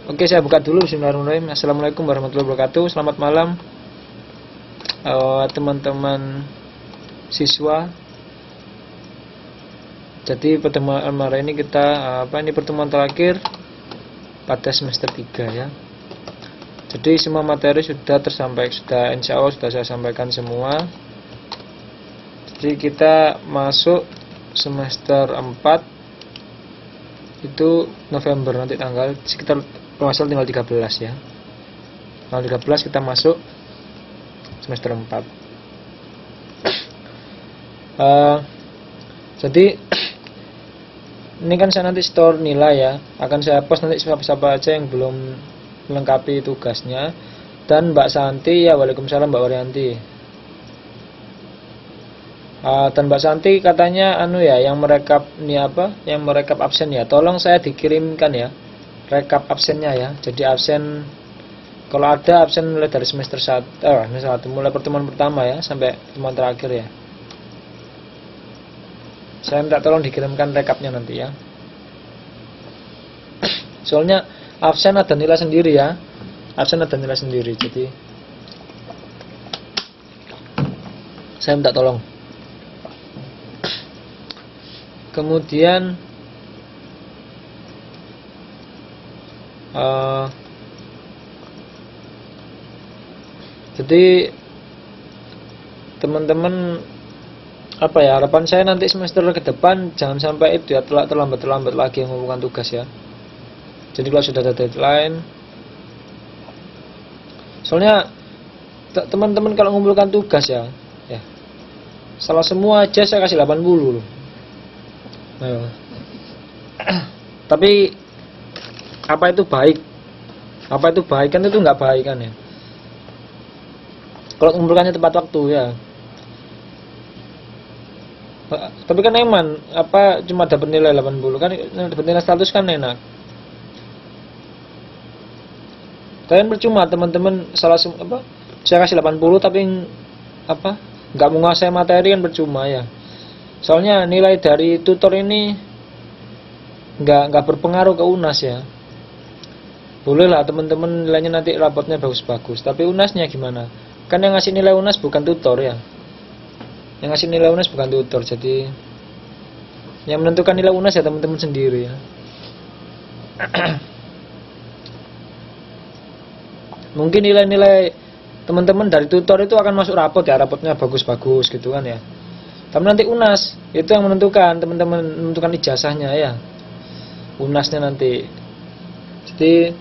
Oke, saya buka dulu. Bismillahirrahmanirrahim. Assalamualaikum warahmatullahi wabarakatuh. Selamat malam teman-teman siswa. Jadi pertemuan hari ini kita ini pertemuan terakhir pada semester 3 ya. Jadi semua materi sudah insya Allah sudah saya sampaikan semua. Jadi kita masuk semester 4 itu November, nanti tanggal sekitar masuk tinggal 13 ya. Tanggal 13 kita masuk semester 4. Jadi ini kan saya nanti store nilai ya, akan saya post nanti siapa aja yang belum melengkapi tugasnya. Dan Mbak Santi ya, waalaikumsalam Mbak Waryanti. Dan Mbak Santi katanya yang merekap yang merekap absen ya, tolong saya dikirimkan ya rekap absennya ya. Jadi absen, kalau ada absen mulai dari semester 1 mulai pertemuan pertama ya sampai pertemuan terakhir ya, saya minta tolong dikirimkan rekapnya nanti ya. Soalnya absen ada nilai sendiri ya, jadi saya minta tolong. Kemudian jadi teman-teman harapan saya nanti semester ke depan jangan sampai itu ya terlambat lagi mengumpulkan tugas ya. Jadi kalau sudah ada deadline, soalnya teman-teman kalau mengumpulkan tugas ya salah semua aja saya kasih 80 loh. Tapi apa itu baik kan? Itu nggak baik kan ya, kalau mengumpulkannya tepat waktu ya. Tapi kan eman cuma dapat nilai 80 kan, dapat nilai 100 kan enak. Kalian percuma teman-teman saya kasih 80 tapi nggak menguasai materi kan percuma ya. Soalnya nilai dari tutor ini nggak berpengaruh ke UNAS ya. Boleh lah teman-teman nilainya nanti rapotnya bagus-bagus, tapi UNASnya gimana? Kan yang ngasih nilai UNAS bukan tutor ya. Yang ngasih nilai UNAS bukan tutor, jadi yang menentukan nilai UNAS ya teman-teman sendiri ya. Mungkin nilai-nilai teman-teman dari tutor itu akan masuk rapot ya, rapotnya bagus-bagus gitu kan ya. Tapi nanti UNAS itu yang menentukan, teman-teman menentukan ijazahnya ya, UNASnya nanti. Jadi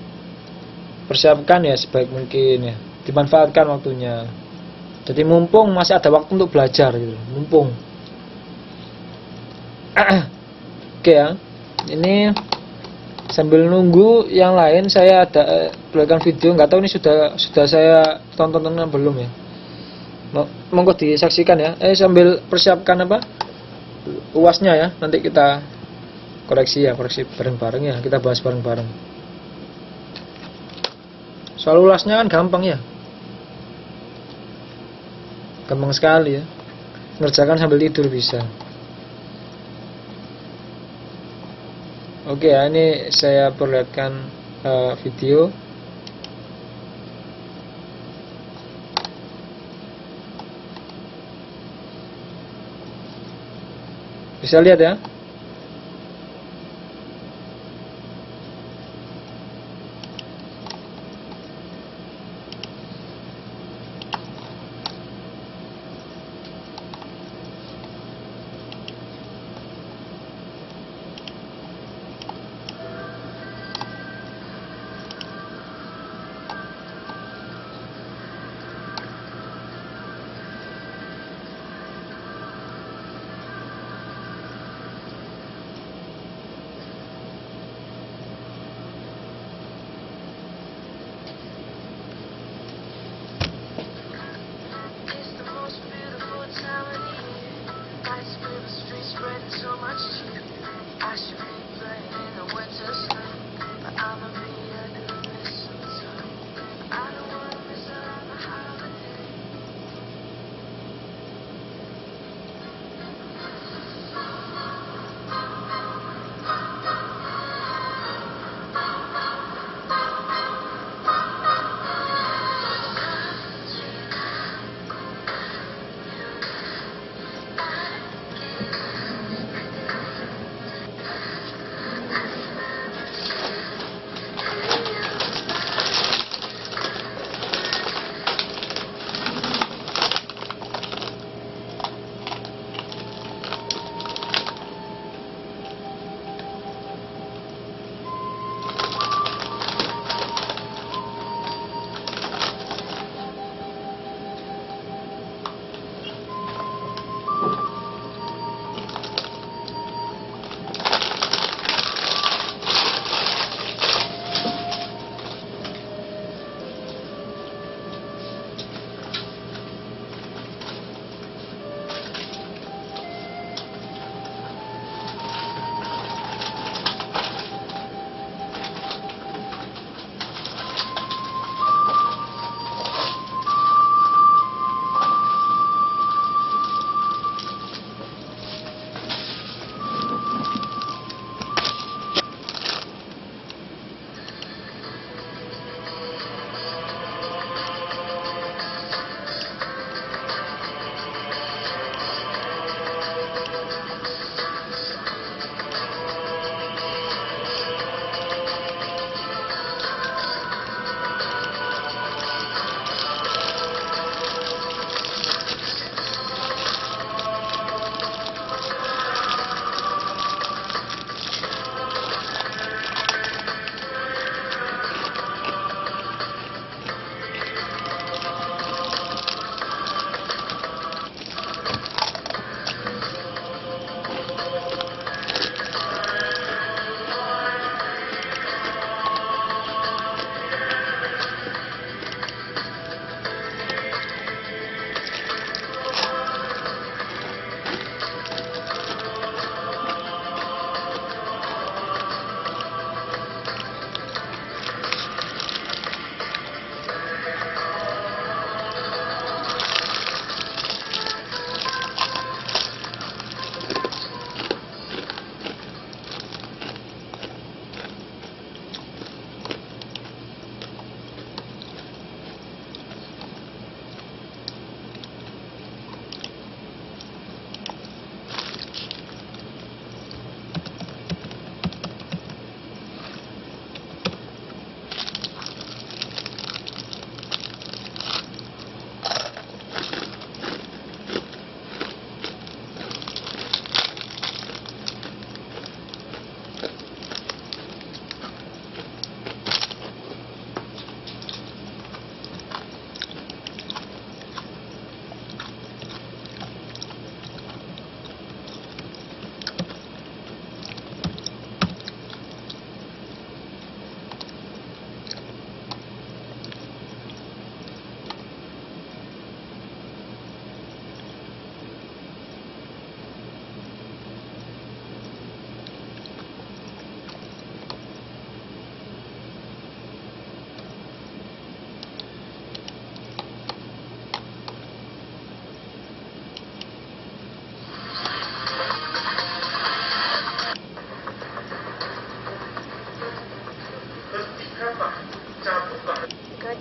persiapkan ya sebaik mungkin ya, dimanfaatkan waktunya. Jadi mumpung masih ada waktu untuk belajar gitu, mumpung. Oke ya, ini sambil nunggu yang lain saya ada berikan video, nggak tahu ini sudah saya tonton belum ya. Monggo disaksikan ya. Sambil persiapkan UASnya ya. Nanti kita koreksi bareng-bareng ya. Kita bahas bareng-bareng. Soal UASnya kan gampang ya. Gampang sekali ya. Ngerjakan sambil tidur bisa. Oke ya, ini saya perlihatkan video. Bisa lihat ya.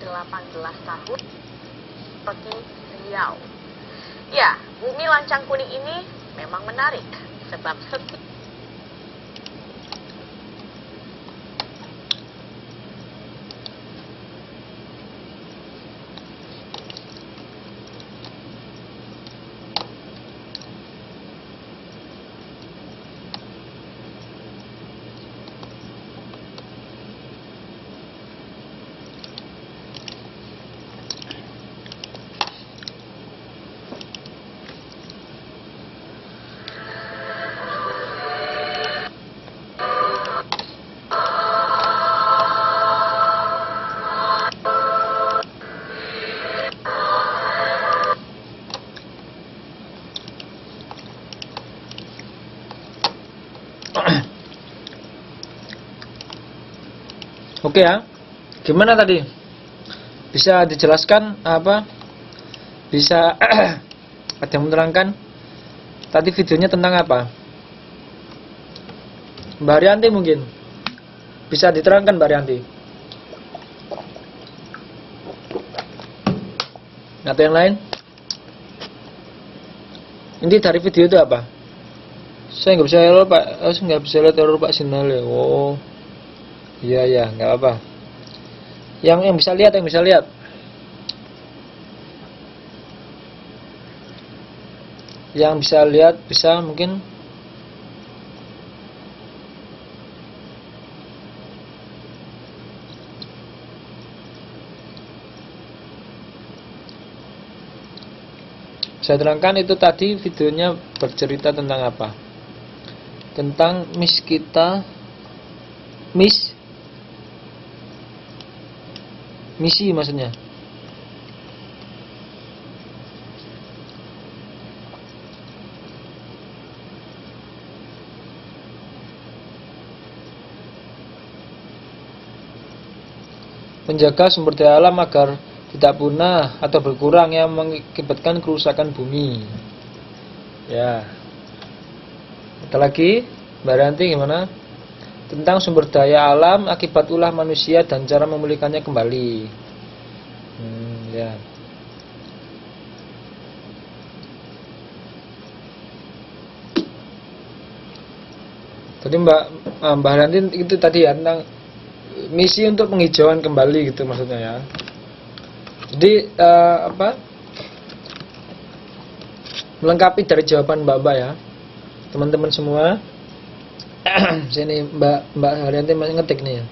18 tahun seperti Riau. Ya, bumi lancang kuning ini memang menarik sebab setiap Oke ya, gimana tadi? Bisa dijelaskan apa? Bisa ada yang menerangkan? Tadi videonya tentang apa? Mbak Rianti mungkin bisa diterangkan, Mbak Rianti. Atau yang lain? Inti dari video itu apa? Saya nggak bisa lihat Pak, saya nggak bisa lihat error Pak sinyal ya. Oh, iya ya, nggak apa. Yang bisa lihat, yang bisa lihat. Yang bisa lihat bisa mungkin. Saya terangkan itu tadi videonya bercerita tentang apa? Tentang misi maksudnya. Menjaga sumber daya alam agar tidak punah atau berkurang yang mengakibatkan kerusakan bumi. Ya. Ada lagi, Mbak Ranti gimana? Tentang sumber daya alam akibat ulah manusia dan cara memulihkannya kembali. Ya. Tadi Mbak Ranti itu tadi ya tentang misi untuk penghijauan kembali gitu maksudnya ya. Jadi melengkapi dari jawaban Mbak ya, teman-teman semua. Sini Mbak Haryanti masih ngetik nih ya.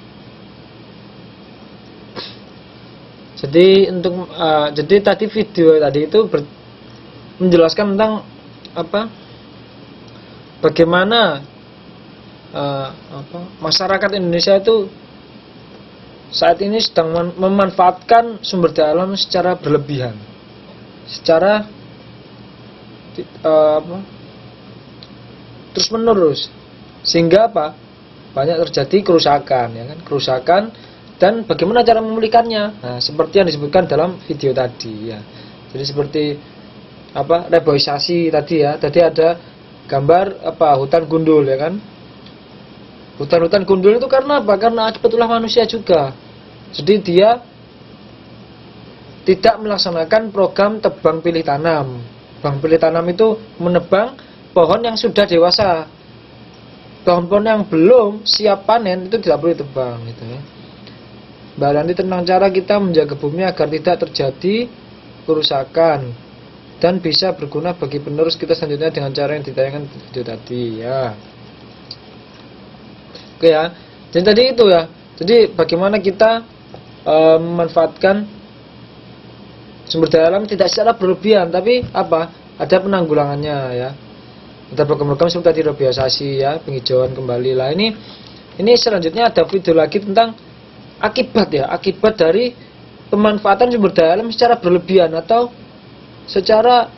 Jadi tadi video tadi itu menjelaskan tentang bagaimana masyarakat Indonesia itu saat ini sedang memanfaatkan sumber daya alam secara berlebihan, secara terus menerus, sehingga banyak terjadi kerusakan, ya kan? Kerusakan dan bagaimana cara memulihkannya. Nah, seperti yang disebutkan dalam video tadi, ya. Jadi seperti reboisasi tadi ya. Tadi ada gambar hutan gundul, ya kan? Hutan-hutan gundul itu karena apa? Karena akibat ulah manusia juga. Jadi dia tidak melaksanakan program tebang pilih tanam. Tebang pilih tanam itu menebang pohon yang sudah dewasa. Pohon-pohon yang belum siap panen itu tidak boleh ditebang gitu ya. Mbak Ranti tentang cara kita menjaga bumi agar tidak terjadi kerusakan dan bisa berguna bagi penerus kita selanjutnya dengan cara yang ditayangkan di video tadi ya. Oke ya. Jadi tadi itu ya. Jadi bagaimana kita memanfaatkan sumber daya alam tidak secara berlebihan, tapi ada penanggulangannya ya. Ada program-program seperti tadi reboisasi ya, penghijauan kembali lah. Ini selanjutnya ada video lagi tentang akibat dari pemanfaatan sumber daya alam secara berlebihan atau secara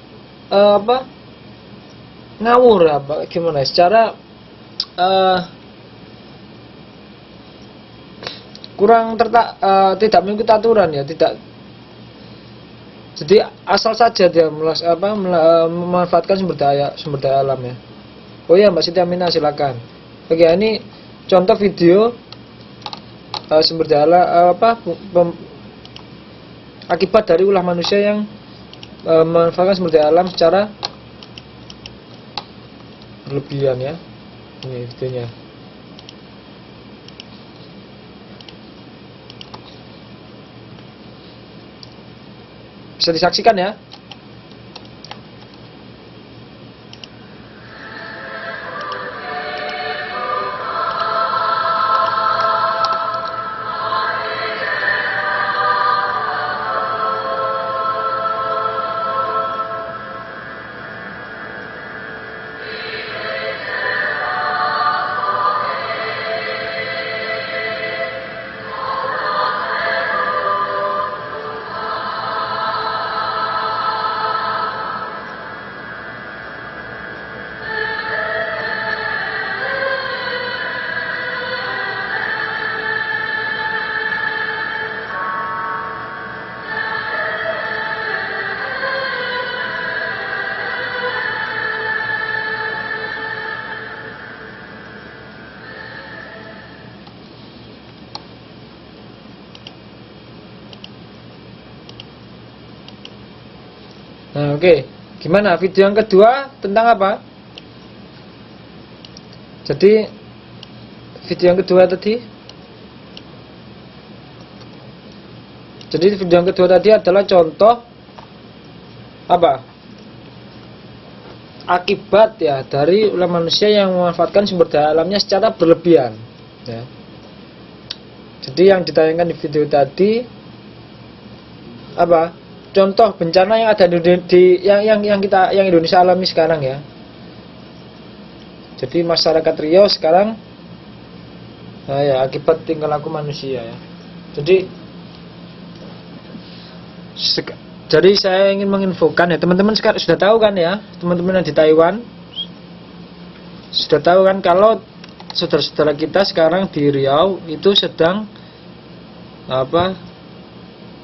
ngawur gimana? Secara kurang tidak mengikuti aturan ya, tidak. Jadi asal saja dia memanfaatkan sumber daya alam ya. Oh ya Mbak Siti Aminah silakan. Oke, ini contoh video sumber daya alam akibat dari ulah manusia yang memanfaatkan sumber daya alam secara berlebihan ya. Ini videonya. Bisa disaksikan ya. Nah, oke. Gimana? Video yang kedua tentang apa? Jadi video yang kedua tadi. Jadi video yang kedua tadi adalah contoh apa? Akibat ya dari ulah manusia yang memanfaatkan sumber daya alamnya secara berlebihan. Ya. Jadi yang ditayangkan di video tadi apa? Contoh bencana yang ada yang Indonesia alami sekarang ya. Jadi masyarakat Riau sekarang ya akibat tingkah laku manusia ya. Jadi saya ingin menginfokan ya, teman-teman sekarang sudah tahu kan ya, teman-teman yang di Taiwan sudah tahu kan kalau saudara-saudara kita sekarang di Riau itu sedang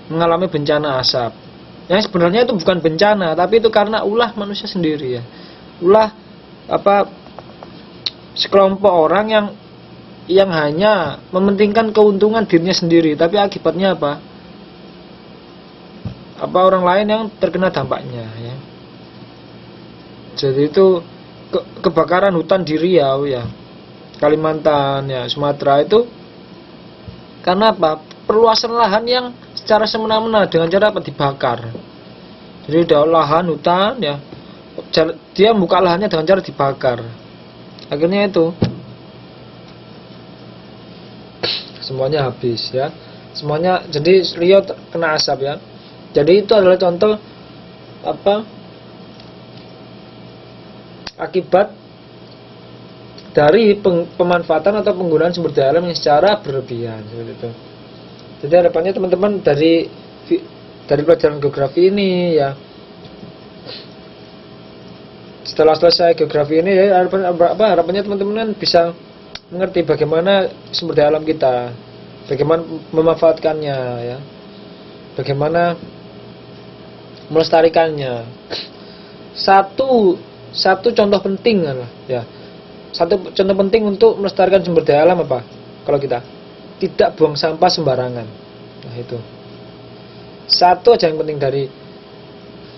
mengalami bencana asap. Yang sebenarnya itu bukan bencana, tapi itu karena ulah manusia sendiri ya. Ulah sekelompok orang yang hanya mementingkan keuntungan dirinya sendiri, tapi akibatnya apa? Orang lain yang terkena dampaknya ya. Jadi itu kebakaran hutan di Riau ya, Kalimantan ya, Sumatera itu karena apa? Perluasan lahan yang secara semena-mena dengan cara apa? Dibakar. Jadi udah lahan hutan ya, dia buka lahannya dengan cara dibakar. Akhirnya itu semuanya habis ya, semuanya. Jadi Riau kena asap ya. Jadi itu adalah contoh akibat dari pemanfaatan atau penggunaan sumber daya alam yang secara berlebihan seperti itu. Jadi harapannya teman-teman dari pelajaran geografi ini ya, setelah selesai geografi ini ya, harapannya teman-teman bisa mengerti bagaimana sumber daya alam kita, bagaimana memanfaatkannya ya, bagaimana melestarikannya. Satu contoh penting ya, satu contoh penting untuk melestarikan sumber daya alam apa? Kalau kita tidak buang sampah sembarangan. Nah itu satu aja yang penting dari,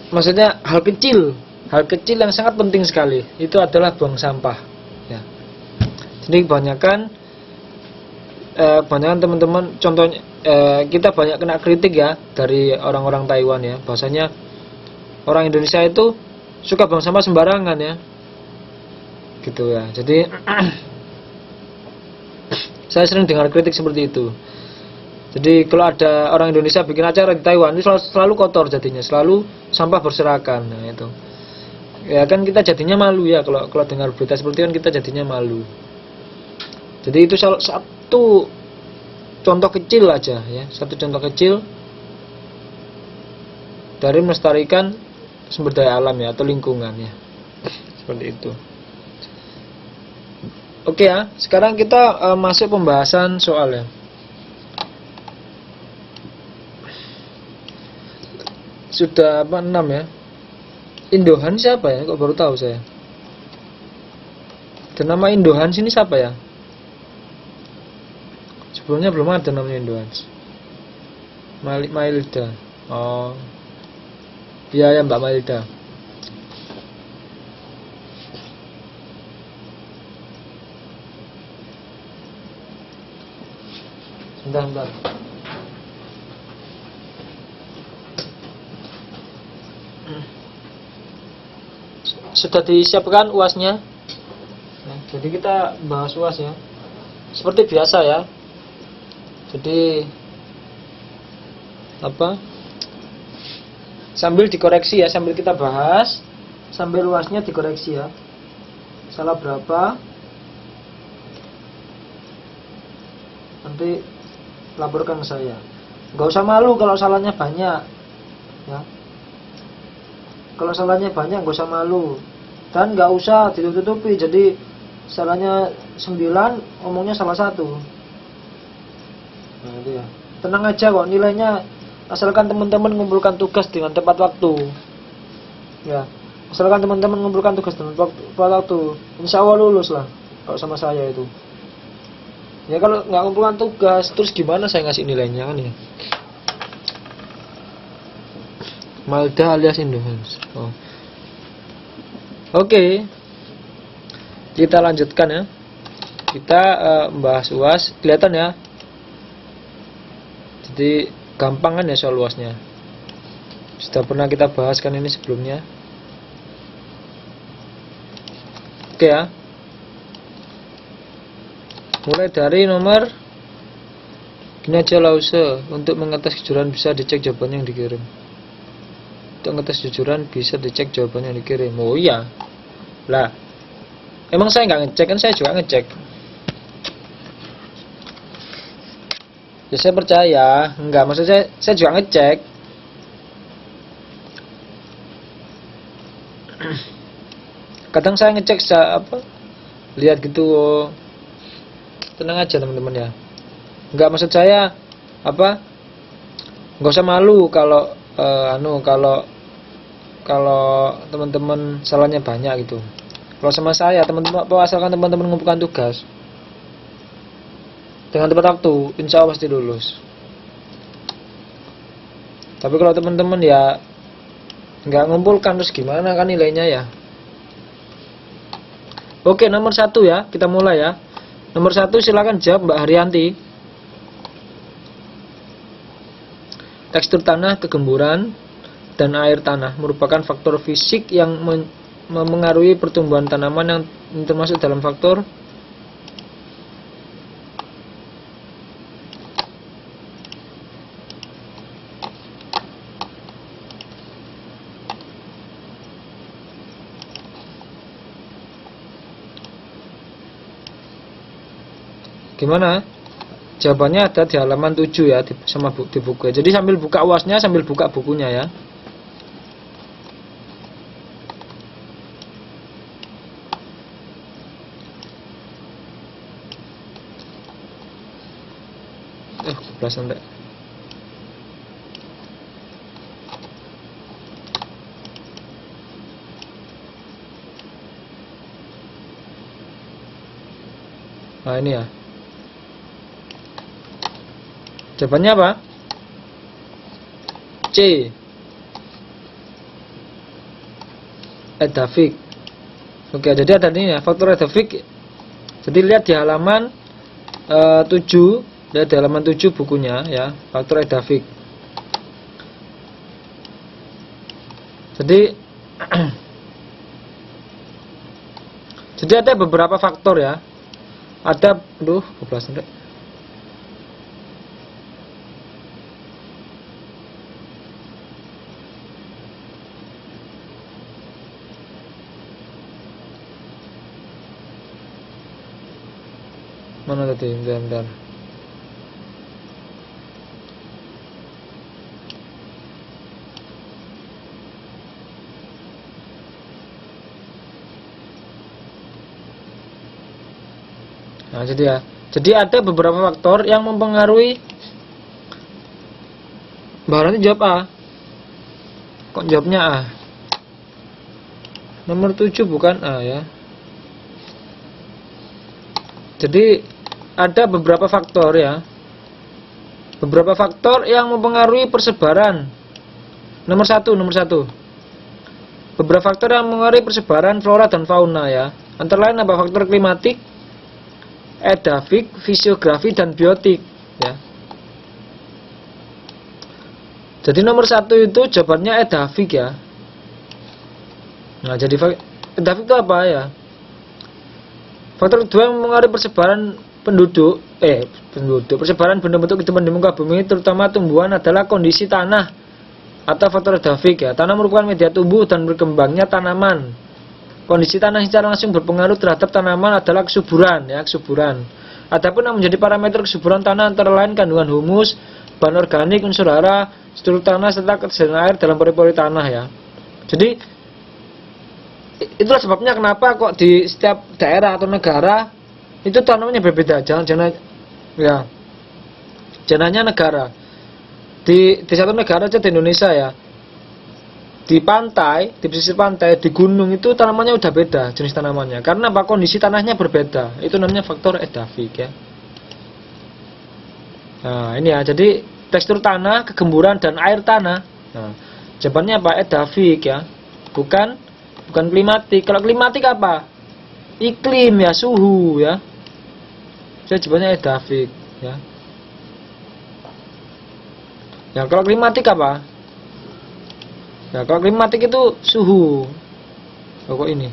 maksudnya hal kecil yang sangat penting sekali itu adalah buang sampah ya. Jadi kebanyakan teman-teman, contohnya kita banyak kena kritik ya dari orang-orang Taiwan ya, bahwasanya orang Indonesia itu suka buang sampah sembarangan ya, gitu ya. Jadi saya sering dengar kritik seperti itu. Jadi kalau ada orang Indonesia bikin acara di Taiwan itu selalu kotor jadinya, selalu sampah berserakan. Nah itu ya kan kita jadinya malu ya, kalau dengar berita seperti itu kan kita jadinya malu. Jadi itu satu contoh kecil aja ya, satu contoh kecil dari melestarikan sumber daya alam ya, atau lingkungan ya, seperti itu. Oke ya, sekarang kita masuk pembahasan soal ya. Sudah 6 ya. Indohan siapa ya? Kok baru tahu saya. Dan nama Indohan sini siapa ya? Sebelumnya belum ada namanya Indohan. Mailda. Oh. Iya ya Mbak Mailda. Bentar. Sudah disiapkan UASnya? Nah, jadi kita bahas UAS ya. Seperti biasa ya. Jadi apa? Sambil dikoreksi ya, sambil kita bahas, sambil UASnya dikoreksi ya. Salah berapa? Nanti laporkan ke saya. Gak usah malu kalau salahnya banyak ya. Kalau salahnya banyak gak usah malu. Dan gak usah ditutupi. Jadi salahnya 9, omongnya salah 1. Nah itu ya. Tenang aja kok, nilainya asalkan teman-teman mengumpulkan tugas dengan tepat waktu. Ya, asalkan teman-teman mengumpulkan tugas dengan tepat waktu, insya Allah lulus lah kalau sama saya itu. Ya kalau nggak mengumpulkan tugas, terus gimana saya ngasih nilainya kan ya? Malda alias Indohans. Oh. Oke. Kita lanjutkan ya. Kita membahas UAS, kelihatan ya. Jadi gampang kan ya soal UASnya. Sudah pernah kita bahaskan ini sebelumnya. Oke ya. Mulai dari nomor gini aja lause. Untuk mengetes kejujuran bisa dicek jawaban yang dikirim. Untuk ngetes kejujuran bisa dicek jawaban yang dikirim. Oh iya. Lah, emang saya nggak ngecek kan, saya juga ngecek. Ya saya percaya, enggak, maksud saya juga ngecek. Kadang saya ngecek lihat gitu. Oh. Tenang aja teman-teman ya. Enggak, maksud saya nggak usah malu kalau kalau teman-teman salahnya banyak gitu. Kalau sama saya, teman-teman asalkan teman-teman mengumpulkan tugas dengan tepat waktu, insya Allah pasti lulus. Tapi kalau teman-teman ya nggak ngumpulkan, terus gimana kan nilainya ya? Oke, nomor 1 ya, kita mulai ya. Nomor 1 silakan jawab Mbak Haryanti. Tekstur tanah, kegemburan, dan air tanah merupakan faktor fisik yang memengaruhi pertumbuhan tanaman yang termasuk dalam faktor gimana? Jawabannya ada di halaman 7 ya, di buku. Jadi sambil buka UASnya, sambil buka bukunya ya. Sampai. Nah ini ya. Jawabannya apa? C. Edafik. Oke, jadi ada ini ya, faktor edafik. Jadi lihat di halaman 7. Lihat di halaman 7 bukunya ya, faktor edafik. Jadi jadi ada beberapa faktor ya. Ada mana tadi? Bentar. Nah, jadi ada beberapa faktor yang mempengaruhi. Mbak nanti jawab A. Kok jawabnya A? Nomor 7 bukan A ya. Jadi ada beberapa faktor ya. Beberapa faktor yang mempengaruhi persebaran Nomor satu. Beberapa faktor yang mengaruhi persebaran flora dan fauna ya. Antara lain apa? Faktor klimatik, edafik, fisiografi, dan biotik ya. Jadi nomor 1 itu jawabannya edafik ya. Nah, jadi edafik itu apa ya? Faktor kedua yang mengaruhi persebaran persebaran bentuk-bentuk kehidupan di muka bumi, terutama tumbuhan, adalah kondisi tanah atau faktor edafik ya. Tanah merupakan media tumbuh dan berkembangnya tanaman. Kondisi tanah secara langsung berpengaruh terhadap tanaman adalah kesuburan ya, kesuburan. Adapun yang menjadi parameter kesuburan tanah antara lain kandungan humus, bahan organik, unsur hara, struktur tanah, serta ketersediaan air dalam pori-pori tanah ya. Jadi itulah sebabnya kenapa kok di setiap daerah atau negara itu tanamannya berbeda. Jangan hanya negara. Di satu negara aja di Indonesia ya. Di pantai, di pesisir pantai, di gunung itu tanamannya udah beda jenis tanamannya. Karena apa? Kondisi tanahnya berbeda. Itu namanya faktor edafik ya. Nah, ini ya. Jadi tekstur tanah, kegemburan dan air tanah. Nah, jawabannya apa? Edafik ya. Bukan klimatik. Kalau klimatik apa? Iklim ya, suhu ya. Jadi jawabannya edafik ya. Ya, kalau klimatik apa? Ya, kalau klimatik itu suhu. Kok ini?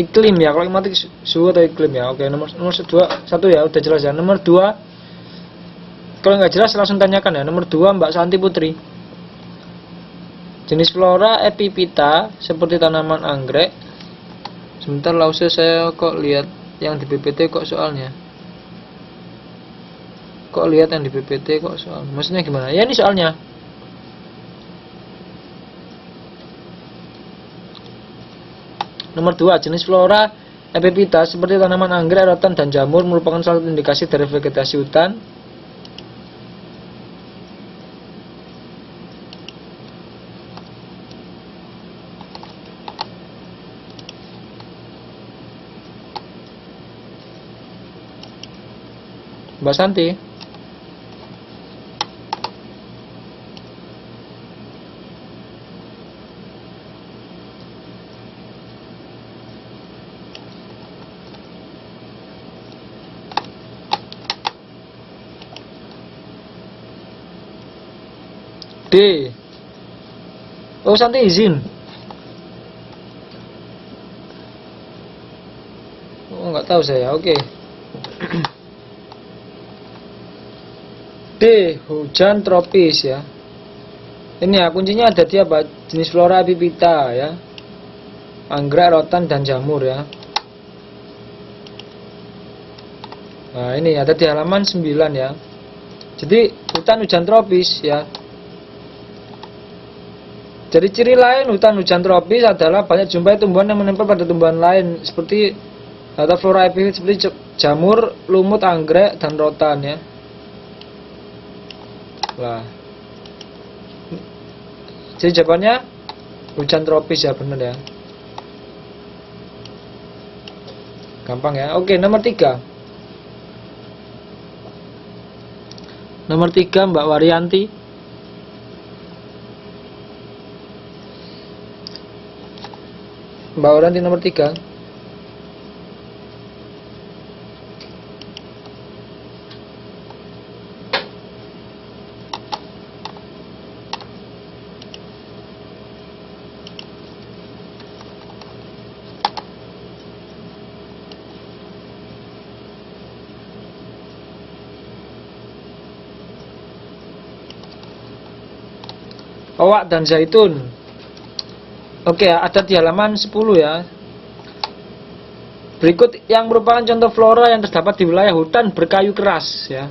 Iklim ya, kalau klimatik suhu atau iklim ya. Oke, nomor satu ya, udah jelas ya. Nomor 2, kalau nggak jelas langsung tanyakan ya. Nomor 2, Mbak Santi Putri. Jenis flora epipita seperti tanaman anggrek. Sebentar, lause saya kok lihat yang di PPT kok soalnya. Kok lihat yang di PPT kok soal. Maksudnya gimana? Ya ini soalnya. Nomor 2, jenis flora epipita seperti tanaman anggrek, rotan, dan jamur merupakan salah satu indikasi dari vegetasi hutan. Mbak Santi. D. Oh, Santi izin. Oh, nggak tahu saya. Oke. D. Hujan tropis ya. Ini ya, kuncinya ada di apa? Jenis flora epipita ya. Anggrek, rotan, dan jamur ya. Nah, ini ada di halaman 9 ya. Jadi hutan hujan tropis ya. Jadi ciri lain hutan hujan tropis adalah banyak jumpai tumbuhan yang menempel pada tumbuhan lain seperti atau flora epifit seperti jamur, lumut, anggrek, dan rotan ya. Lah. Jadi jawabannya hujan tropis ya, benar ya. Gampang ya. Oke, nomor 3. Nomor 3 Mbak Waryanti. Mbak Waryanti nomor 3. Owak dan zaitun. Oke, ada di halaman 10 ya. Berikut yang merupakan contoh flora yang terdapat di wilayah hutan berkayu keras ya.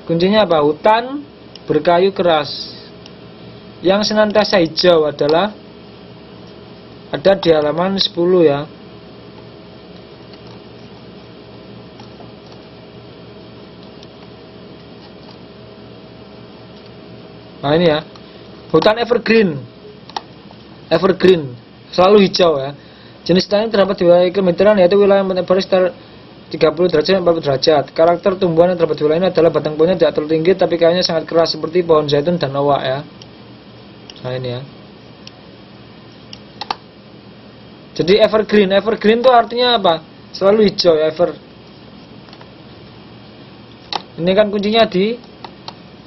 Kuncinya apa? Hutan berkayu keras. Yang senantiasa hijau adalah ada di halaman 10 ya. Nah, ini ya. Hutan evergreen selalu hijau ya. Jenis hutan yang terdapat di wilayah Mediterranean yaitu wilayah Monte Forester 30 derajat 40 derajat. Karakter tumbuhan yang terdapat di wilayah ini adalah batang pohonnya tidak terlalu tinggi tapi kayunya sangat keras seperti pohon zaitun dan oak ya. Nah ini ya. Jadi evergreen, evergreen itu artinya apa? Selalu hijau ya, Ini kan kuncinya di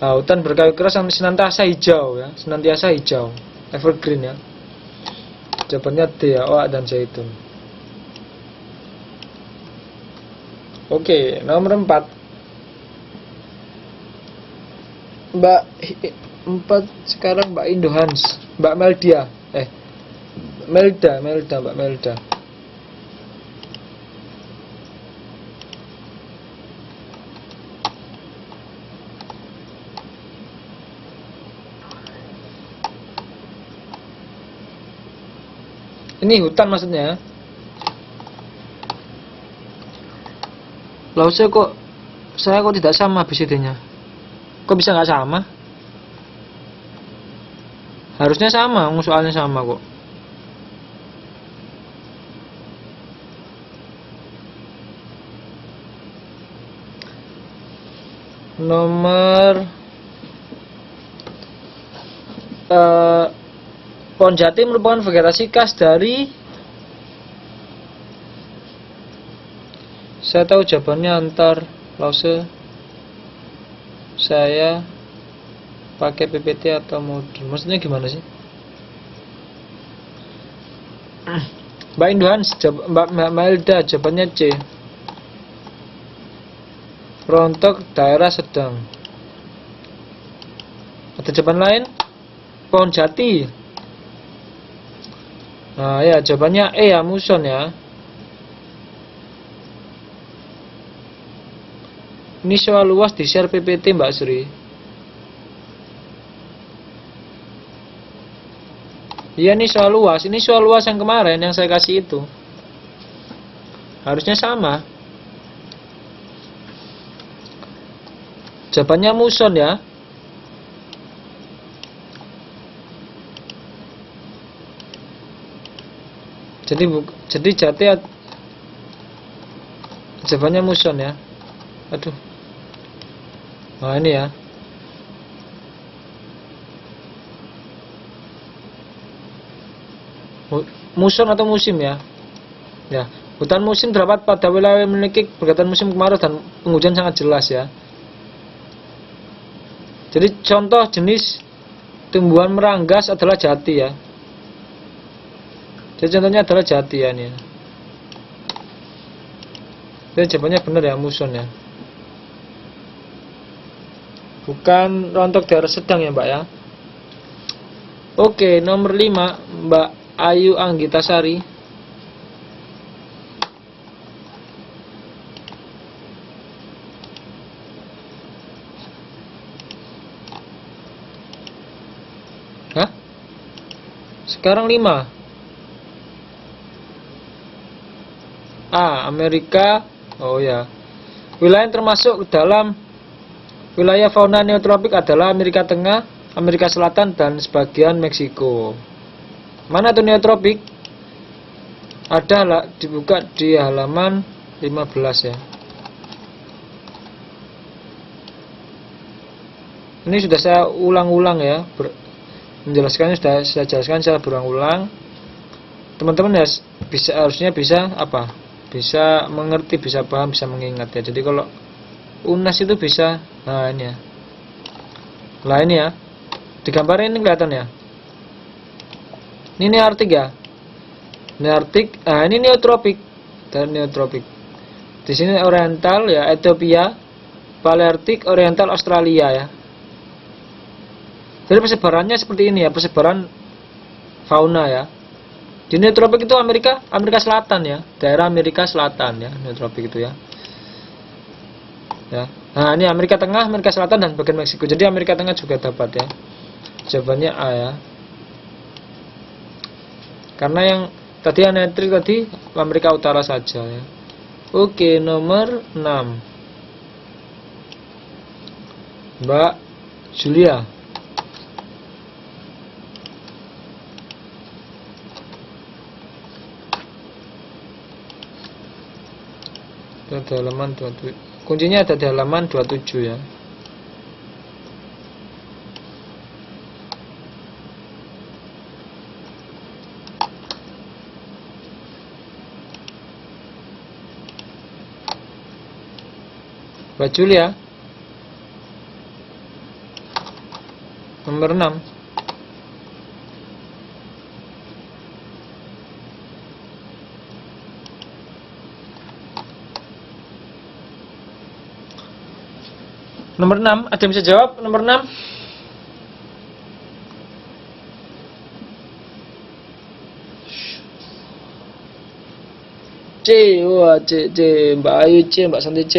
hutan berkayu keras yang senantiasa hijau ya, senantiasa hijau. Evergreen ya. Jawabannya D ya, oak dan zaitun. Oke, nomor 4. Mbak 4 sekarang Mbak Indohans, Mbak Meldia. Mbak Melda. Ini hutan maksudnya. Lalu saya kok tidak sama BCD-nya? Kok bisa nggak sama? Harusnya sama, soalnya sama kok. Nomor pohon jati merupakan vegetasi khas dari, saya tahu jawabannya antar lause saya pakai PPT atau modul. Maksudnya gimana sih? Mbak Indohan, Mbak Melda jawabannya C. Rontok daerah sedang. Ada jawaban lain? Pohon jati. Nah ya jawabannya E ya, muson ya. Ini soal luas di share PPT Mbak Sri. Iya ini soal luas. Ini soal luas yang kemarin yang saya kasih itu. Harusnya sama. Jawabannya muson ya. Jadi jati jawabannya muson ya. Aduh. Nah ini ya. Muson atau musim ya. Ya, hutan musim terdapat pada wilayah yang memiliki kegiatan musim kemarau dan penghujan sangat jelas ya. Jadi contoh jenis tumbuhan meranggas adalah jati ya. Jadi contohnya adalah jati ya ini. Jadi jawabannya benar ya, muson ya. Bukan rontok daerah sedang ya Mbak ya. Oke, nomor 5 Mbak Ayu Anggitasari. Hah? Sekarang 5. Amerika. Oh ya. Wilayah yang termasuk dalam wilayah fauna neotropik adalah Amerika Tengah, Amerika Selatan, dan sebagian Meksiko. Mana itu neotropik? Ada dibuka di halaman 15 ya. Ini sudah saya ulang-ulang ya. Menjelaskannya sudah saya jelaskan secara berulang-ulang. Teman-teman ya harusnya bisa apa? Bisa mengerti, bisa paham, bisa mengingat ya. Jadi kalau UNAS itu bisa. Nah ini ya. Nah ini ya. Di gambar ini kelihatan ya. Ini Artik ya. Ini Artik. Nah ini neotropik. Dan neotropik. Di sini oriental ya, Ethiopia, Paleartik, oriental Australia ya. Jadi persebarannya seperti ini ya, persebaran fauna ya. Di neotropik itu Amerika Selatan ya, daerah Amerika Selatan ya, neotropik itu ya. Ya. Nah, ini Amerika Tengah, Amerika Selatan, dan bagian Meksiko. Jadi Amerika Tengah juga dapat ya. Jawabannya A ya. Karena yang tadi anetrik tadi Amerika Utara saja ya. Oke, nomor 6. Mbak Julia. Ada halaman 27. Kuncinya ada di halaman 27 ya. Mbak Julia, nomor 6. Nomor 6, ada yang bisa jawab? Nomor 6. C, wah C, Mbak Ayu C, Mbak Santi C.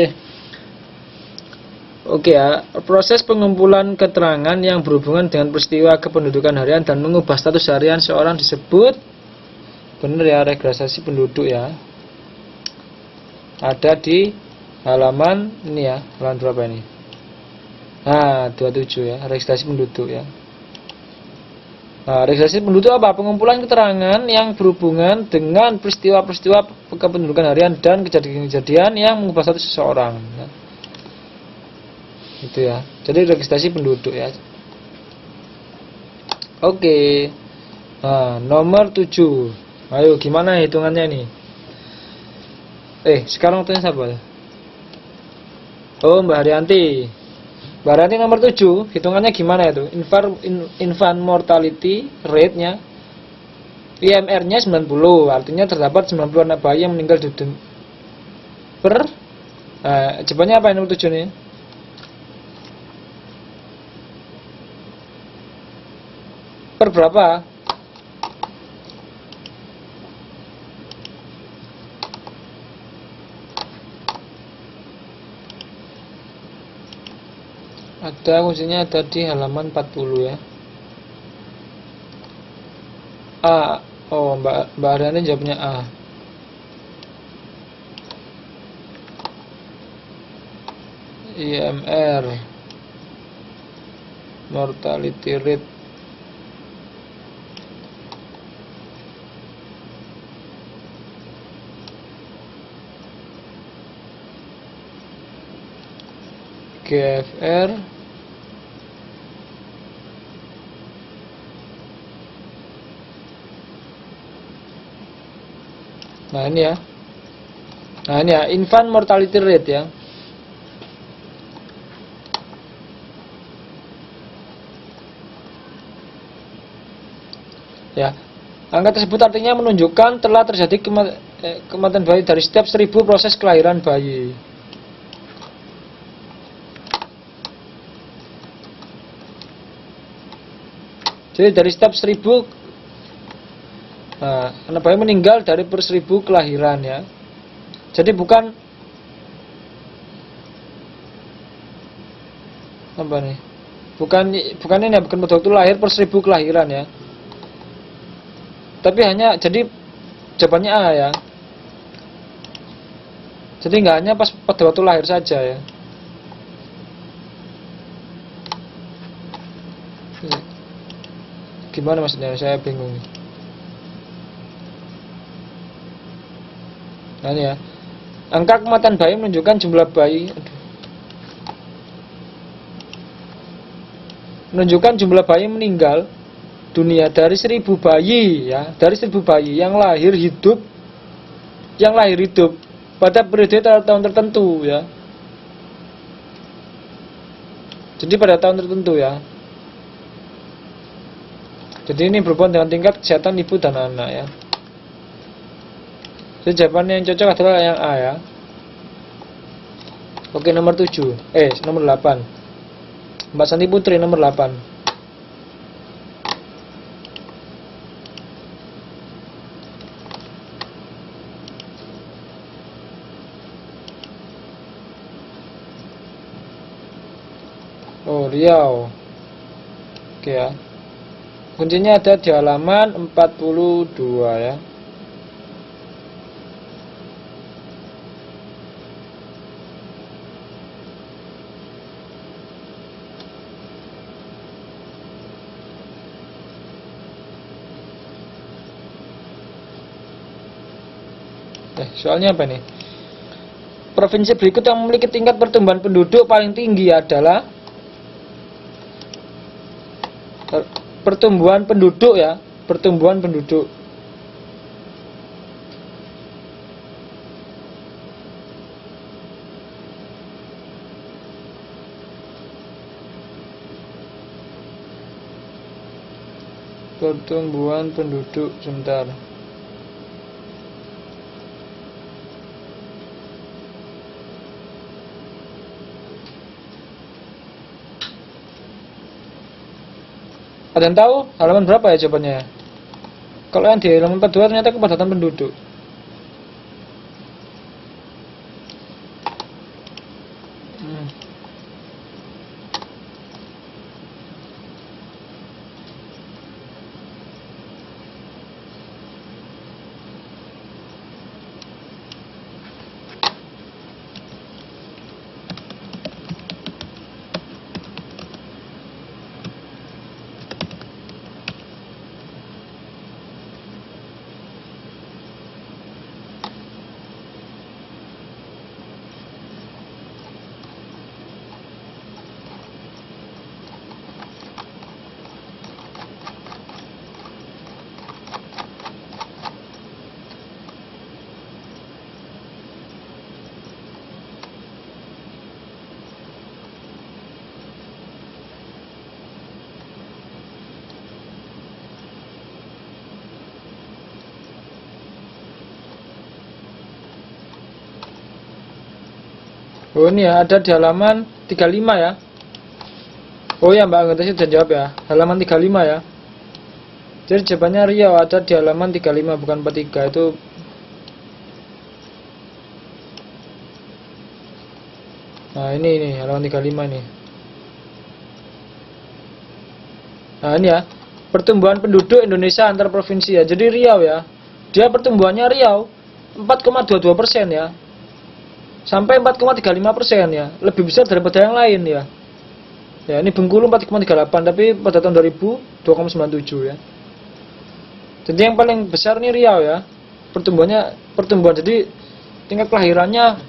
Oke ya, proses pengumpulan keterangan yang berhubungan dengan peristiwa kependudukan harian dan mengubah status harian seorang disebut, benar ya, registrasi penduduk ya. Ada di halaman ini ya, halaman berapa ini? Nah, 27 ya, registrasi penduduk ya. Nah, registrasi penduduk apa? Pengumpulan keterangan yang berhubungan dengan peristiwa-peristiwa kependudukan harian dan kejadian-kejadian yang mengubah status seseorang ya. Itu ya. Jadi registrasi penduduk ya. Oke. Nah, nomor 7. Ayo gimana hitungannya nih? Sekarang tanya siapa? Oh, Mbak Haryanti. Mbak Haryanti nomor 7, hitungannya gimana itu? Infant mortality rate-nya IMR-nya 90, artinya terdapat 90 anak bayi yang meninggal dunia jawabannya apa nomor 7 nih? Per berapa? Ada kuncinya, ada di halaman 40 ya. A. Oh, Mbak Ariani jawabnya A. IMR mortality rate GFR nah ini ya, infant mortality rate ya. Ya, angka tersebut artinya menunjukkan telah terjadi kematian bayi dari setiap 1000 proses kelahiran bayi. Jadi dari setiap 1000 anak bayi meninggal dari per 1000 kelahiran ya. Jadi bukan apa nih? Bukan ini ya, bukan pada waktu lahir per 1000 kelahiran ya. Tapi hanya jadi jawabannya A ya. Jadi nggak hanya pas pada waktu lahir saja ya. Gimana maksudnya? Saya bingung. Nah ini ya, angka kematian bayi menunjukkan jumlah bayi. Menunjukkan jumlah bayi meninggal dunia dari 1000 bayi ya, dari 1000 bayi yang lahir hidup pada periode tahun tertentu ya. Jadi pada tahun tertentu ya. Jadi ini berhubungan dengan tingkat kesehatan ibu dan anak ya. Jadi jawaban yang cocok adalah yang A ya. Oke, nomor 7. Nomor 8. Mbak Santi Putri nomor 8. Oh, Riau. Oke ya. Kuncinya ada di halaman 42 ya. Soalnya apa nih? provinsi berikut yang memiliki tingkat pertumbuhan penduduk paling tinggi adalah pertumbuhan penduduk ya, pertumbuhan penduduk. Pertumbuhan penduduk sebentar. Ada yang tahu halaman berapa ya jawabannya? Kalau yang di halaman 42 ternyata kepadatan penduduk. Oh ini ya, ada di halaman 35 ya. Oh ya Mbak Angga sudah jawab ya, halaman 35 ya. Jadi jawabannya Riau ada di halaman 35 bukan 43 itu. Nah ini halaman 35 nih. Nah ini ya, pertumbuhan penduduk Indonesia antar provinsi ya. Jadi Riau ya, dia pertumbuhannya Riau 4,22% ya, sampai 4,35% ya, lebih besar daripada yang lain ya. Ya ini Bengkulu 4,38 tapi pada tahun 2000 2,97 ya. Jadi yang paling besar nih Riau ya, pertumbuhan jadi tingkat kelahirannya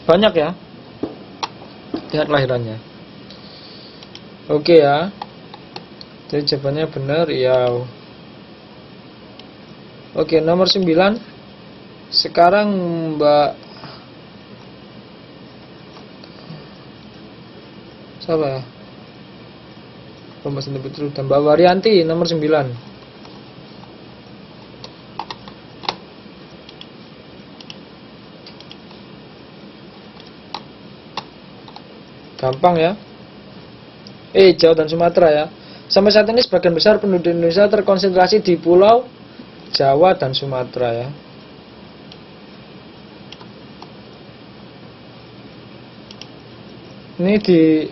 banyak ya, tingkat kelahirannya. Oke ya, jadi jawabannya benar Riau. Oke, nomor 9. Sekarang Mbak siapa ya? Pembahasan betul dan Mbak Waryanti nomor 9. Gampang ya. Jawa dan Sumatera ya. Sampai saat ini sebagian besar penduduk Indonesia terkonsentrasi di Pulau Jawa dan Sumatera ya. Ini di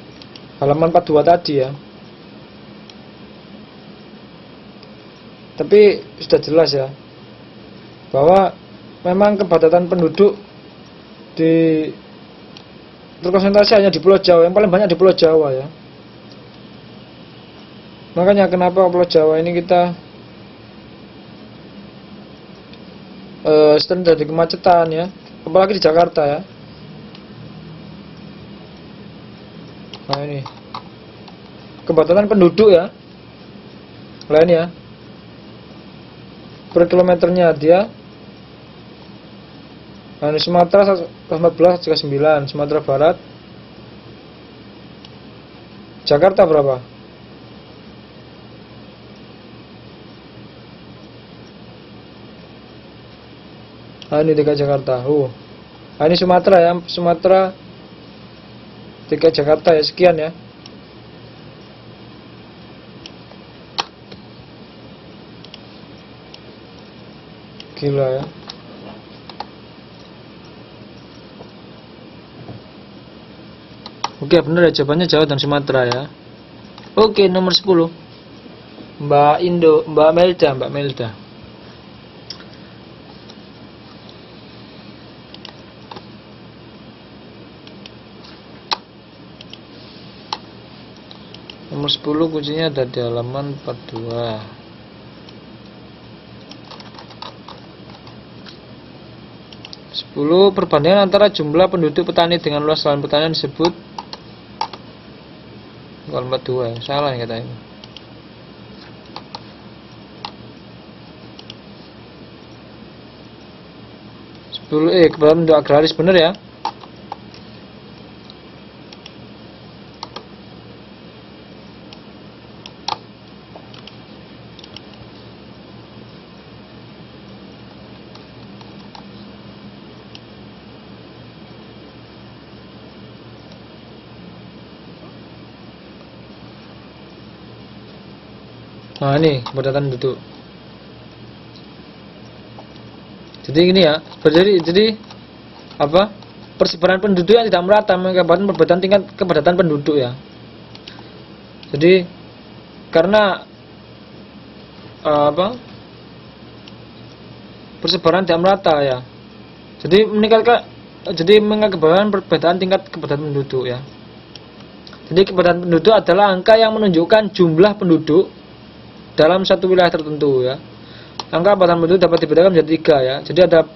halaman 42 tadi ya. Tapi sudah jelas ya, bahwa memang kepadatan penduduk terkonsentrasi hanya di Pulau Jawa, yang paling banyak di Pulau Jawa ya. Makanya kenapa Pulau Jawa ini kita sering terjadi kemacetan ya, apalagi di Jakarta ya. Nah ini kepadatan penduduk ya, lain ya, per kilometernya dia. Nah ini Sumatera 14 juga 9, Sumatera Barat. Jakarta berapa? Nah ini DKI Jakarta. Nah ini Sumatera ya, Sumatera DKI Jakarta ya, sekian ya. Gila ya. Oke benar ya, jawabannya Jawa dan Sumatera ya. Oke nomor 10 Mbak Melda. Nomor 10 kuncinya ada di halaman 42. 10 perbandingan antara jumlah penduduk petani dengan luas lahan pertanian disebut. Bukan 42 ya, salah nih katanya. 10 keberadaan penduduk agraris, bener ya. Nah ini kepadatan penduduk. Jadi gini ya, jadi apa? Persebaran penduduk yang tidak merata mengakibatkan perbedaan tingkat kepadatan penduduk ya. Jadi karena apa? Persebaran tidak merata ya. Jadi mengakibatkan perbedaan tingkat kepadatan penduduk ya. Jadi kepadatan penduduk adalah angka yang menunjukkan jumlah penduduk dalam satu wilayah tertentu ya. Angka kepadatan penduduk dapat dibedakan menjadi 3 ya. Jadi ada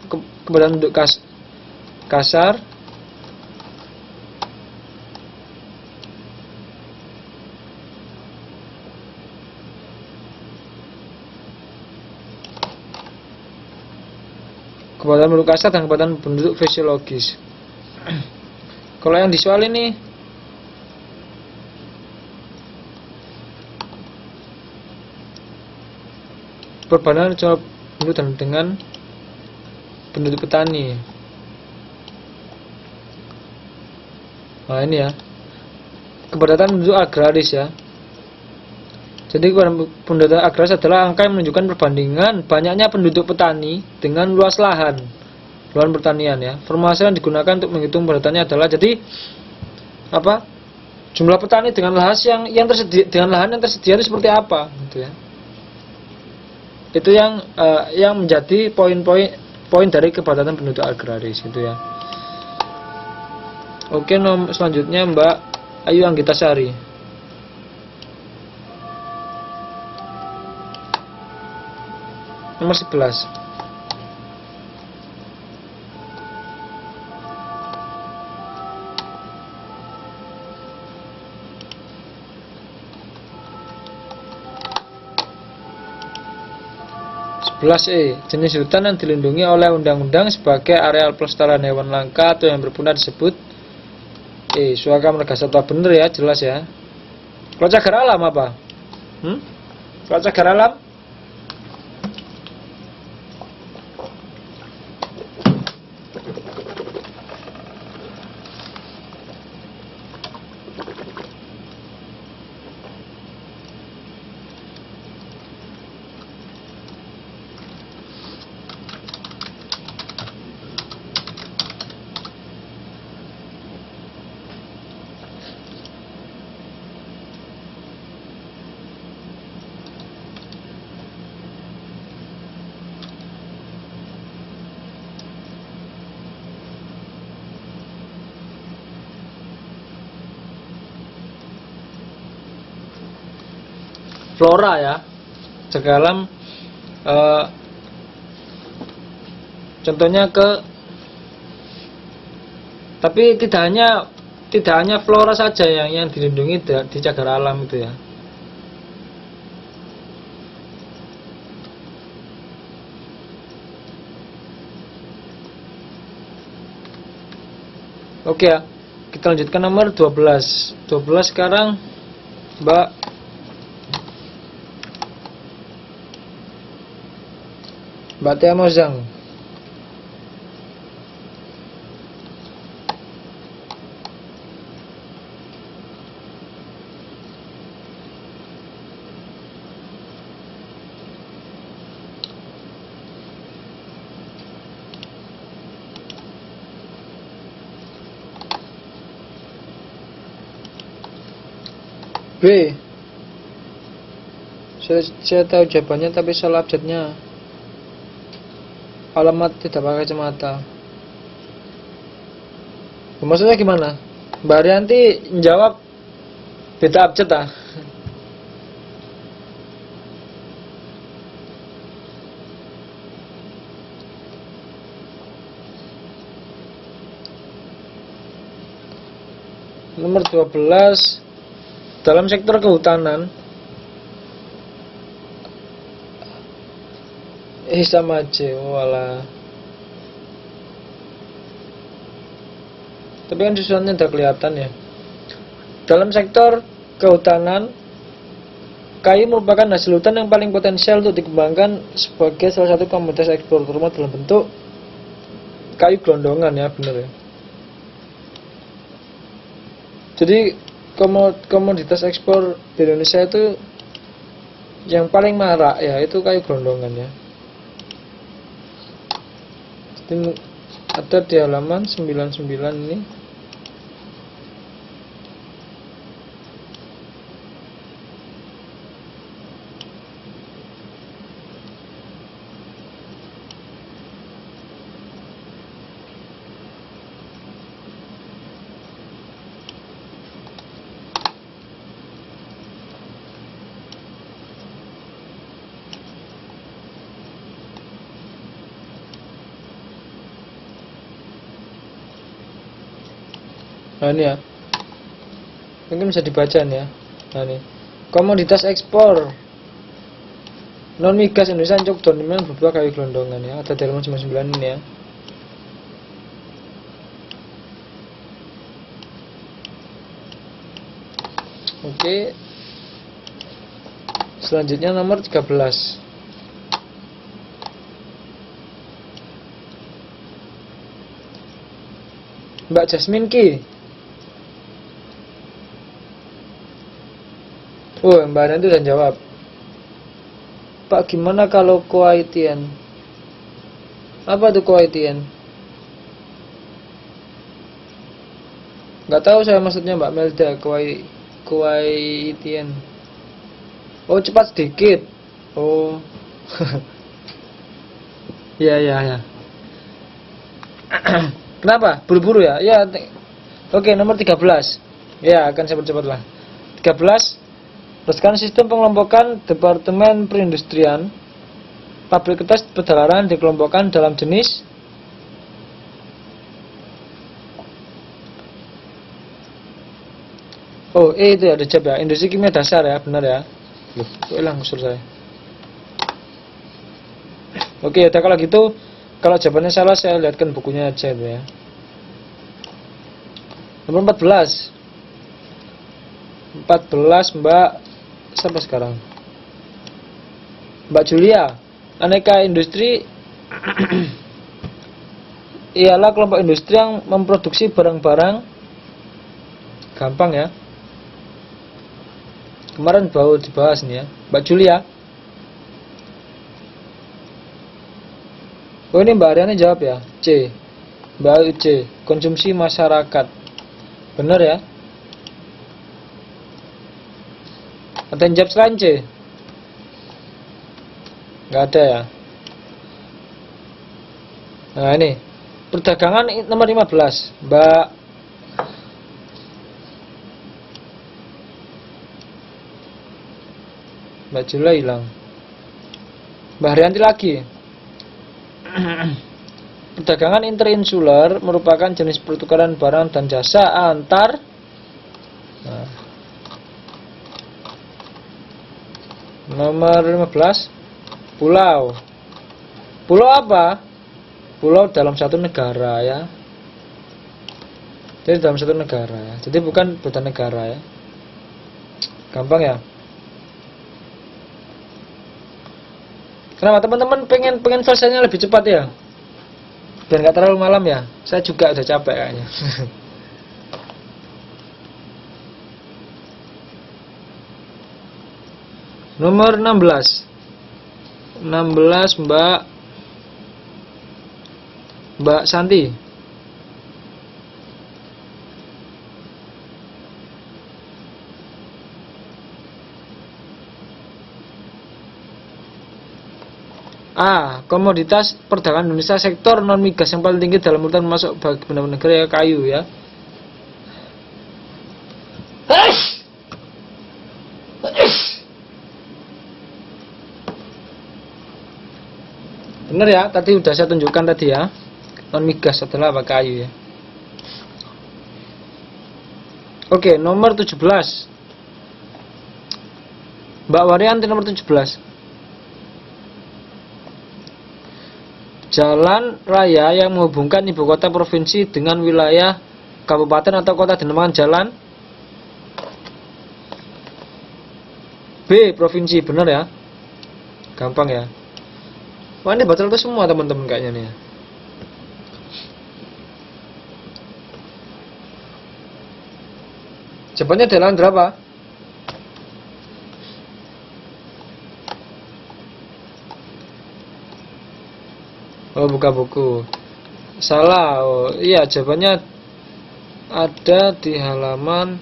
kepadatan penduduk kasar, kepadatan penduduk kasar dan kepadatan penduduk fisiologis. Kalau yang di soal ini perbandingan jumlah penduduk dengan penduduk petani. Nah ini ya, kepadatan penduduk agraris ya. Jadi kepadatan penduduk agraris adalah angka yang menunjukkan perbandingan banyaknya penduduk petani dengan luas lahan pertanian ya. Formula yang digunakan untuk menghitung padatannya adalah jadi apa? Jumlah petani dengan lahan yang tersedia, dengan lahan yang tersedia itu seperti apa gitu ya. Itu yang menjadi poin dari kepadatan penduduk agraris gitu ya. Oke, selanjutnya Mbak Ayu Anggitasari. Nomor 11. Jenis hutan yang dilindungi oleh undang-undang sebagai areal pelestarian hewan langka atau yang berpunah disebut Suaka Marga Satwa. Bener ya, jelas ya. Kalau cagar alam apa? Kalau cagar alam flora ya, cagar alam contohnya tapi tidak hanya flora saja yang dilindungi di cagar alam itu ya. Oke ya, kita lanjutkan nomor 12 sekarang Mbak Tia Mozang. B. Saya tahu jawabannya tapi salah abjadnya. Alamat tidak pakai kacamata. Maksudnya gimana? Mbak Rianti menjawab beda abjad ah. Nomor 12, dalam sektor kehutanan sama aja, walah. Tapi kan susunannya udah kelihatan ya. Dalam sektor kehutanan, kayu merupakan hasil hutan yang paling potensial untuk dikembangkan sebagai salah satu komoditas ekspor, terutama dalam bentuk kayu gelondongan ya, bener ya. Jadi komoditas ekspor di Indonesia itu yang paling marak ya itu kayu gelondongan ya. Jadi ada di halaman 99 ini. Nah ini ya, mungkin bisa dibaca nih ya. Nah ini, komoditas ekspor non migas Indonesia cuk dominan beberapa kayu gelondongan ya. Ada di halaman 99 ini ya. Oke. Selanjutnya nomor 13. Mbak Jasmine Ki. Oh, Mbak Nanti udah jawab. Pak, gimana kalau Kuwaitian? Apa tuh Kuwaitian? Gak tahu saya maksudnya Mbak Melda. Kuwaitian. Oh, cepat sedikit. Oh. Ya. Kenapa? Buru-buru ya? Ya. Oke, nomor 13. Ya, akan cepat-cepat lah. 13. Berdasarkan sistem pengelompokan Departemen Perindustrian, pabrik kertas Pedalaran dikelompokkan dalam jenis itu ya, ada jawab ya. Industri kimia dasar ya, benar ya. Loh, kok hilang usul saya. Oke, udah kalau gitu, kalau jawabannya salah saya lihatkan bukunya aja itu ya. Nomor 14. 14 Mbak siapa sekarang? Mbak Julia. Aneka industri ialah kelompok industri yang memproduksi barang-barang gampang ya. Kemarin baru dibahas nih ya. Mbak Julia. Oh ini Mbak Ariani jawab ya. C. Mbak C. Konsumsi masyarakat. Benar ya. Ada yang jawab selain C? Nggak ada ya. Nah ini perdagangan nomor 15 Mbak Jula hilang. Mbak Haryanti lagi. Perdagangan interinsular merupakan jenis pertukaran barang dan jasa antar nomor 15 pulau. Pulau apa? Pulau dalam satu negara ya. Jadi dalam satu negara ya. Jadi bukan negara ya. Gampang ya. Kenapa teman-teman pengen selesainya lebih cepat ya? Biar nggak terlalu malam ya. Saya juga udah capek kayaknya. Nomor 16 Mbak Santi. A. Komoditas perdagangan Indonesia sektor non migas yang paling tinggi dalam urutan masuk bagi benar-benar negara ya kayu ya. Benar ya, tadi udah saya tunjukkan tadi ya. Non migas adalah apa? Kayu ya. Oke, nomor 17. Mbak Waryanti nomor 17. Jalan raya yang menghubungkan ibu kota provinsi dengan wilayah kabupaten atau kota dinamakan jalan B. Provinsi. Benar ya? Gampang ya. Wah, ini batal itu semua teman-teman kayaknya nih ya. Jawabannya jalan berapa? Oh, buka buku. Salah. Oh, iya, jawabannya ada di halaman.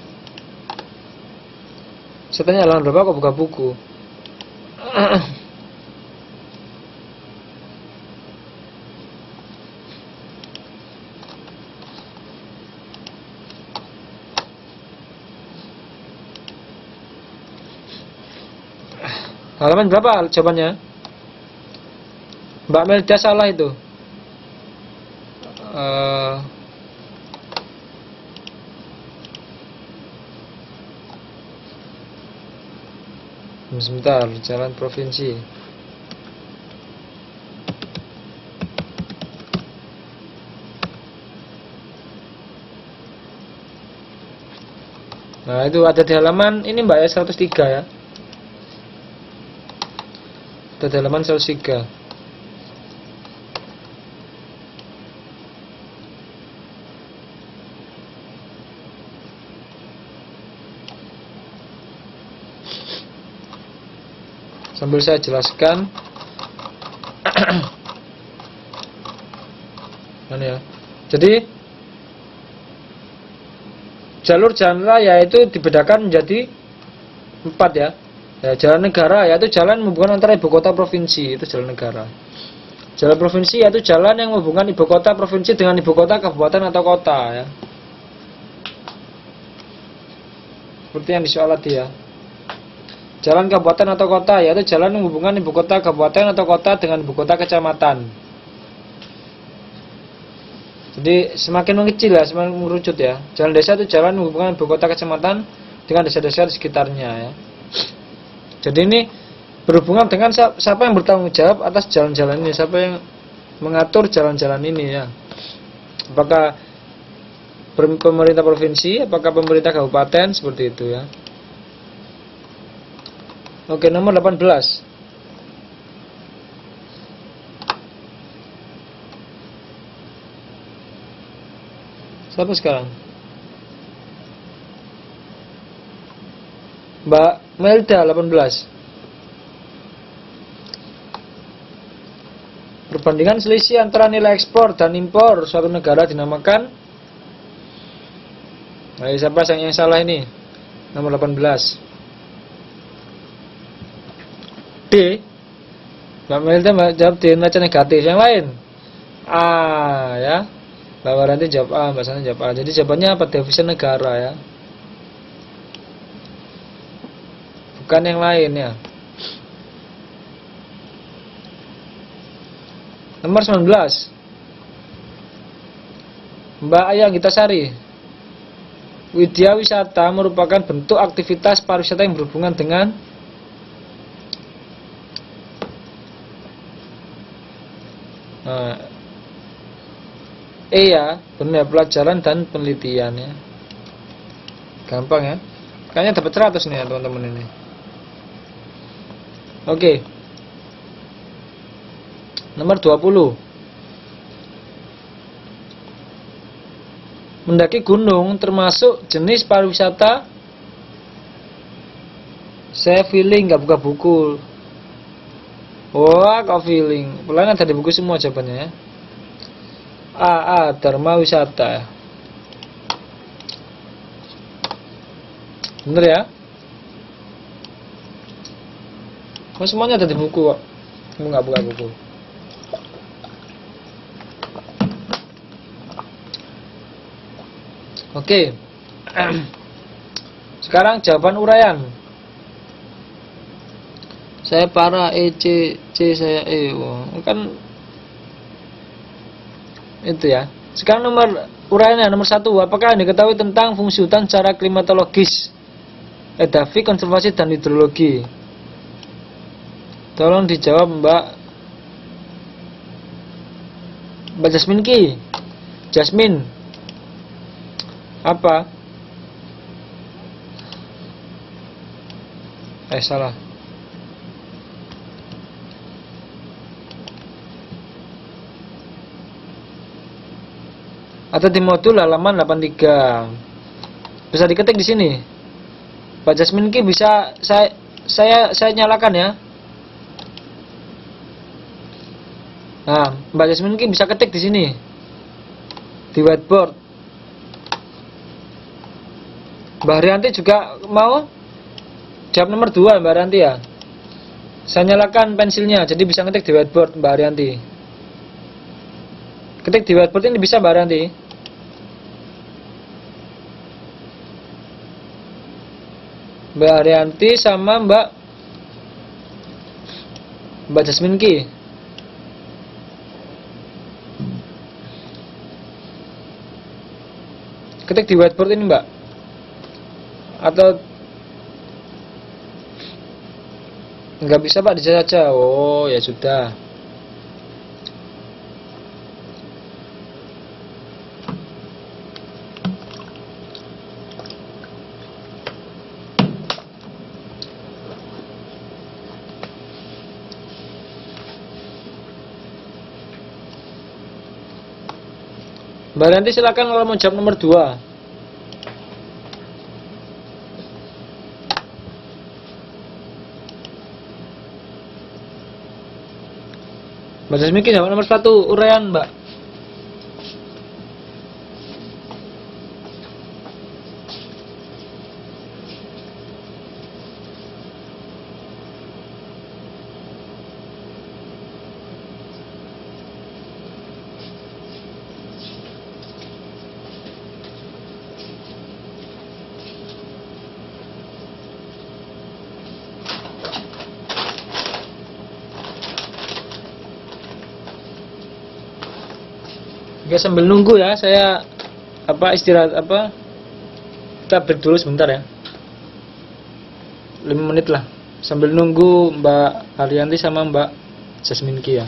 Saya tanya halaman berapa kok buka buku? Halaman berapa jawabannya? Mbak Melda salah itu. Sebentar, jalan provinsi. Nah, itu ada di halaman ini Mbak ya, 103 ya. Ada di halaman 103. Sambil saya jelaskan. Mana ya? Jadi jalur jalan raya itu dibedakan menjadi 4 ya. Ya, jalan negara yaitu jalan menghubungkan antara ibu kota provinsi, itu jalan negara. Jalan provinsi yaitu jalan yang menghubungkan ibu kota provinsi dengan ibu kota kabupaten atau kota ya. Seperti yang di soal tadi ya. Jalan kabupaten atau kota yaitu jalan menghubungkan ibu kota kabupaten atau kota dengan ibu kota kecamatan. Jadi semakin mengecil ya, semakin mengerucut ya. Jalan desa itu jalan menghubungkan ibu kota kecamatan dengan desa-desa di sekitarnya ya. Jadi ini berhubungan dengan siapa yang bertanggung jawab atas jalan-jalan ini, siapa yang mengatur jalan-jalan ini ya. Apakah pemerintah provinsi, apakah pemerintah kabupaten, seperti itu ya. Oke, nomor 18. Siapa sekarang? Mbak Melda 18. Perbandingan selisih antara nilai ekspor dan impor suatu negara dinamakan. Nah, siapa yang salah ini? Nomor 18. D. Mbak Melda jawab D, neraca negatif. Yang lain A ya. Mbak Waranti jawab A, Mbak Sana jawab A. Jadi jawabannya apa? Devisa negara ya. Bukan yang lain ya. Nomor 19. Mbak Ayang Gitasari. Widya wisata merupakan bentuk aktivitas pariwisata yang berhubungan dengan ya, benar, pelajaran dan penelitian ya. Gampang ya. Kayaknya dapat 100 nih ya teman-teman ini. Oke. Nomor 20. Mendaki gunung termasuk jenis pariwisata. Saya feeling nggak buka buku. Wah, kok feeling. Pelan ada di buku semua jawabannya ya. Dharma wisata. Bener ya? Oh, semuanya ada di buku kok. Kamu nggak buka buku. Oke. Sekarang jawaban uraian. Saya para C saya E. Oh, kan itu ya. Sekarang nomor Uraiannya nomor 1. Apakah Anda ketahui tentang fungsi hutan secara klimatologis, edafi, konservasi, dan hidrologi? Tolong dijawab Mbak Jasmine Ki. Jasmine. Apa? Salah. Atau di modul halaman 83. Bisa diketik di sini. Pak Jasmine Ki bisa saya nyalakan ya. Nah, Mbak Jasmine Ki bisa ketik di sini. Di whiteboard. Mbak Haryanti juga mau jawab nomor 2 Mbak Haryanti ya. Saya nyalakan pensilnya, jadi bisa ketik di whiteboard Mbak Haryanti. Ketik di whiteboard ini bisa Mbak Haryanti. Mbak Haryanti sama Mbak Jasmine Ki. Ketik di whiteboard ini Mbak. Atau nggak bisa Pak, bisa saja. Oh ya sudah. Mbak Ranti silakan kalau mau jawab nomor 2. Mbak Jasmine jawab nomor 1 uraian Mbak. Oke, sambil nunggu ya, saya istirahat kita break dulu sebentar ya. 5 menit lah. Sambil nunggu Mbak Haryanti sama Mbak Jasmine Ki ya.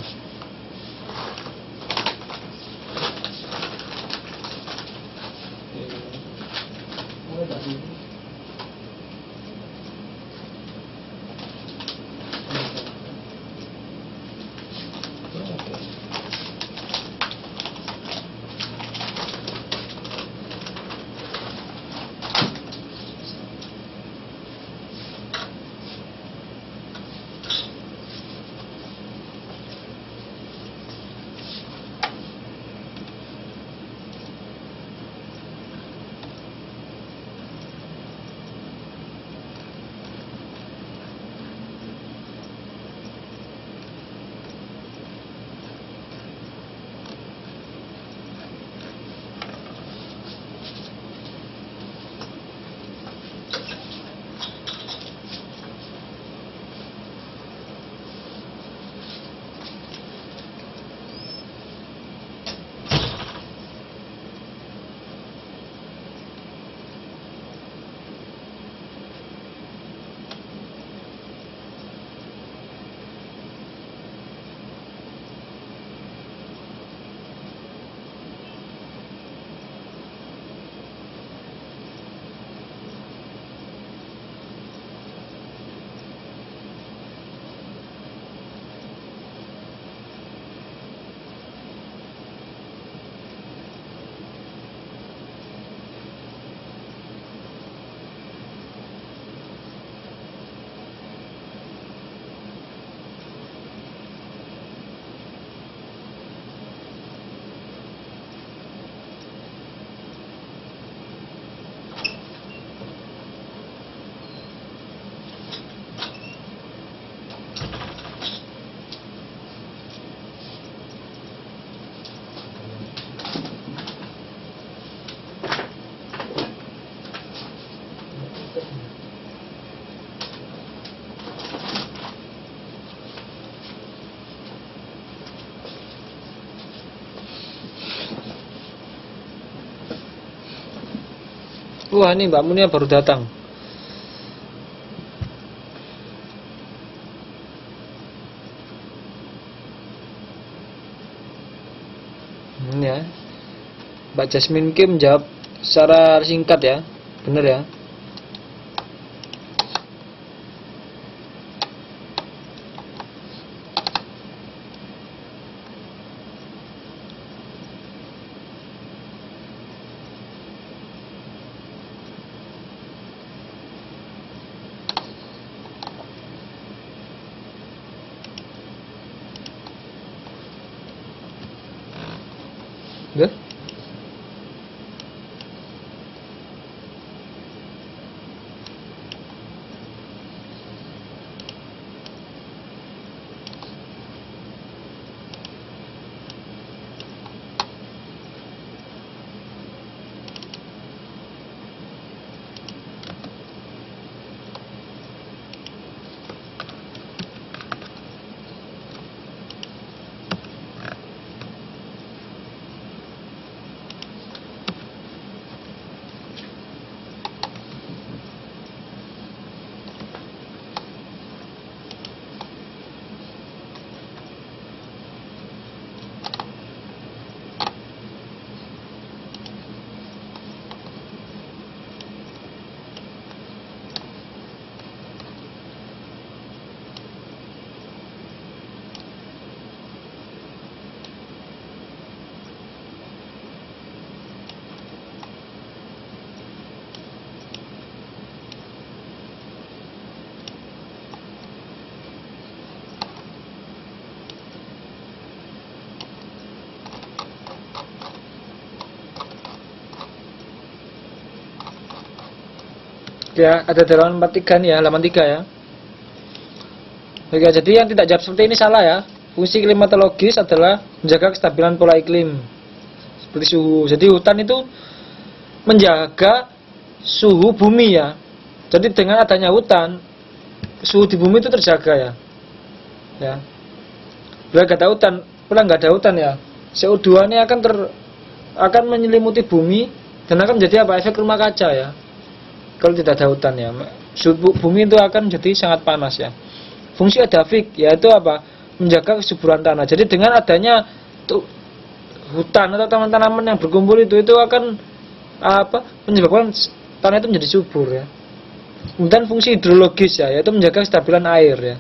Wah, ini Mbak Munia baru datang. Ini ya. Mbak Jasmine Kim jawab secara singkat ya. Bener ya. Udah? Ya, ada di halaman 43 nih ya, halaman 3 ya. Oke, jadi yang tidak jawab seperti ini salah ya. Fungsi klimatologis adalah menjaga kestabilan pola iklim seperti suhu. Jadi hutan itu menjaga suhu bumi ya. Jadi dengan adanya hutan, suhu di bumi itu terjaga ya. Ya. Bila nggak ada hutan ya, CO2 ini akan menyelimuti bumi dan akan menjadi apa? Efek rumah kaca ya. Kalau tidak ada hutan ya, suhu bumi itu akan jadi sangat panas ya. Fungsi edafik yaitu apa? Menjaga kesuburan tanah. Jadi dengan adanya hutan atau tanaman-tanaman yang berkumpul itu akan menyebabkan tanah itu menjadi subur ya. Kemudian fungsi hidrologis ya, yaitu menjaga kestabilan air ya.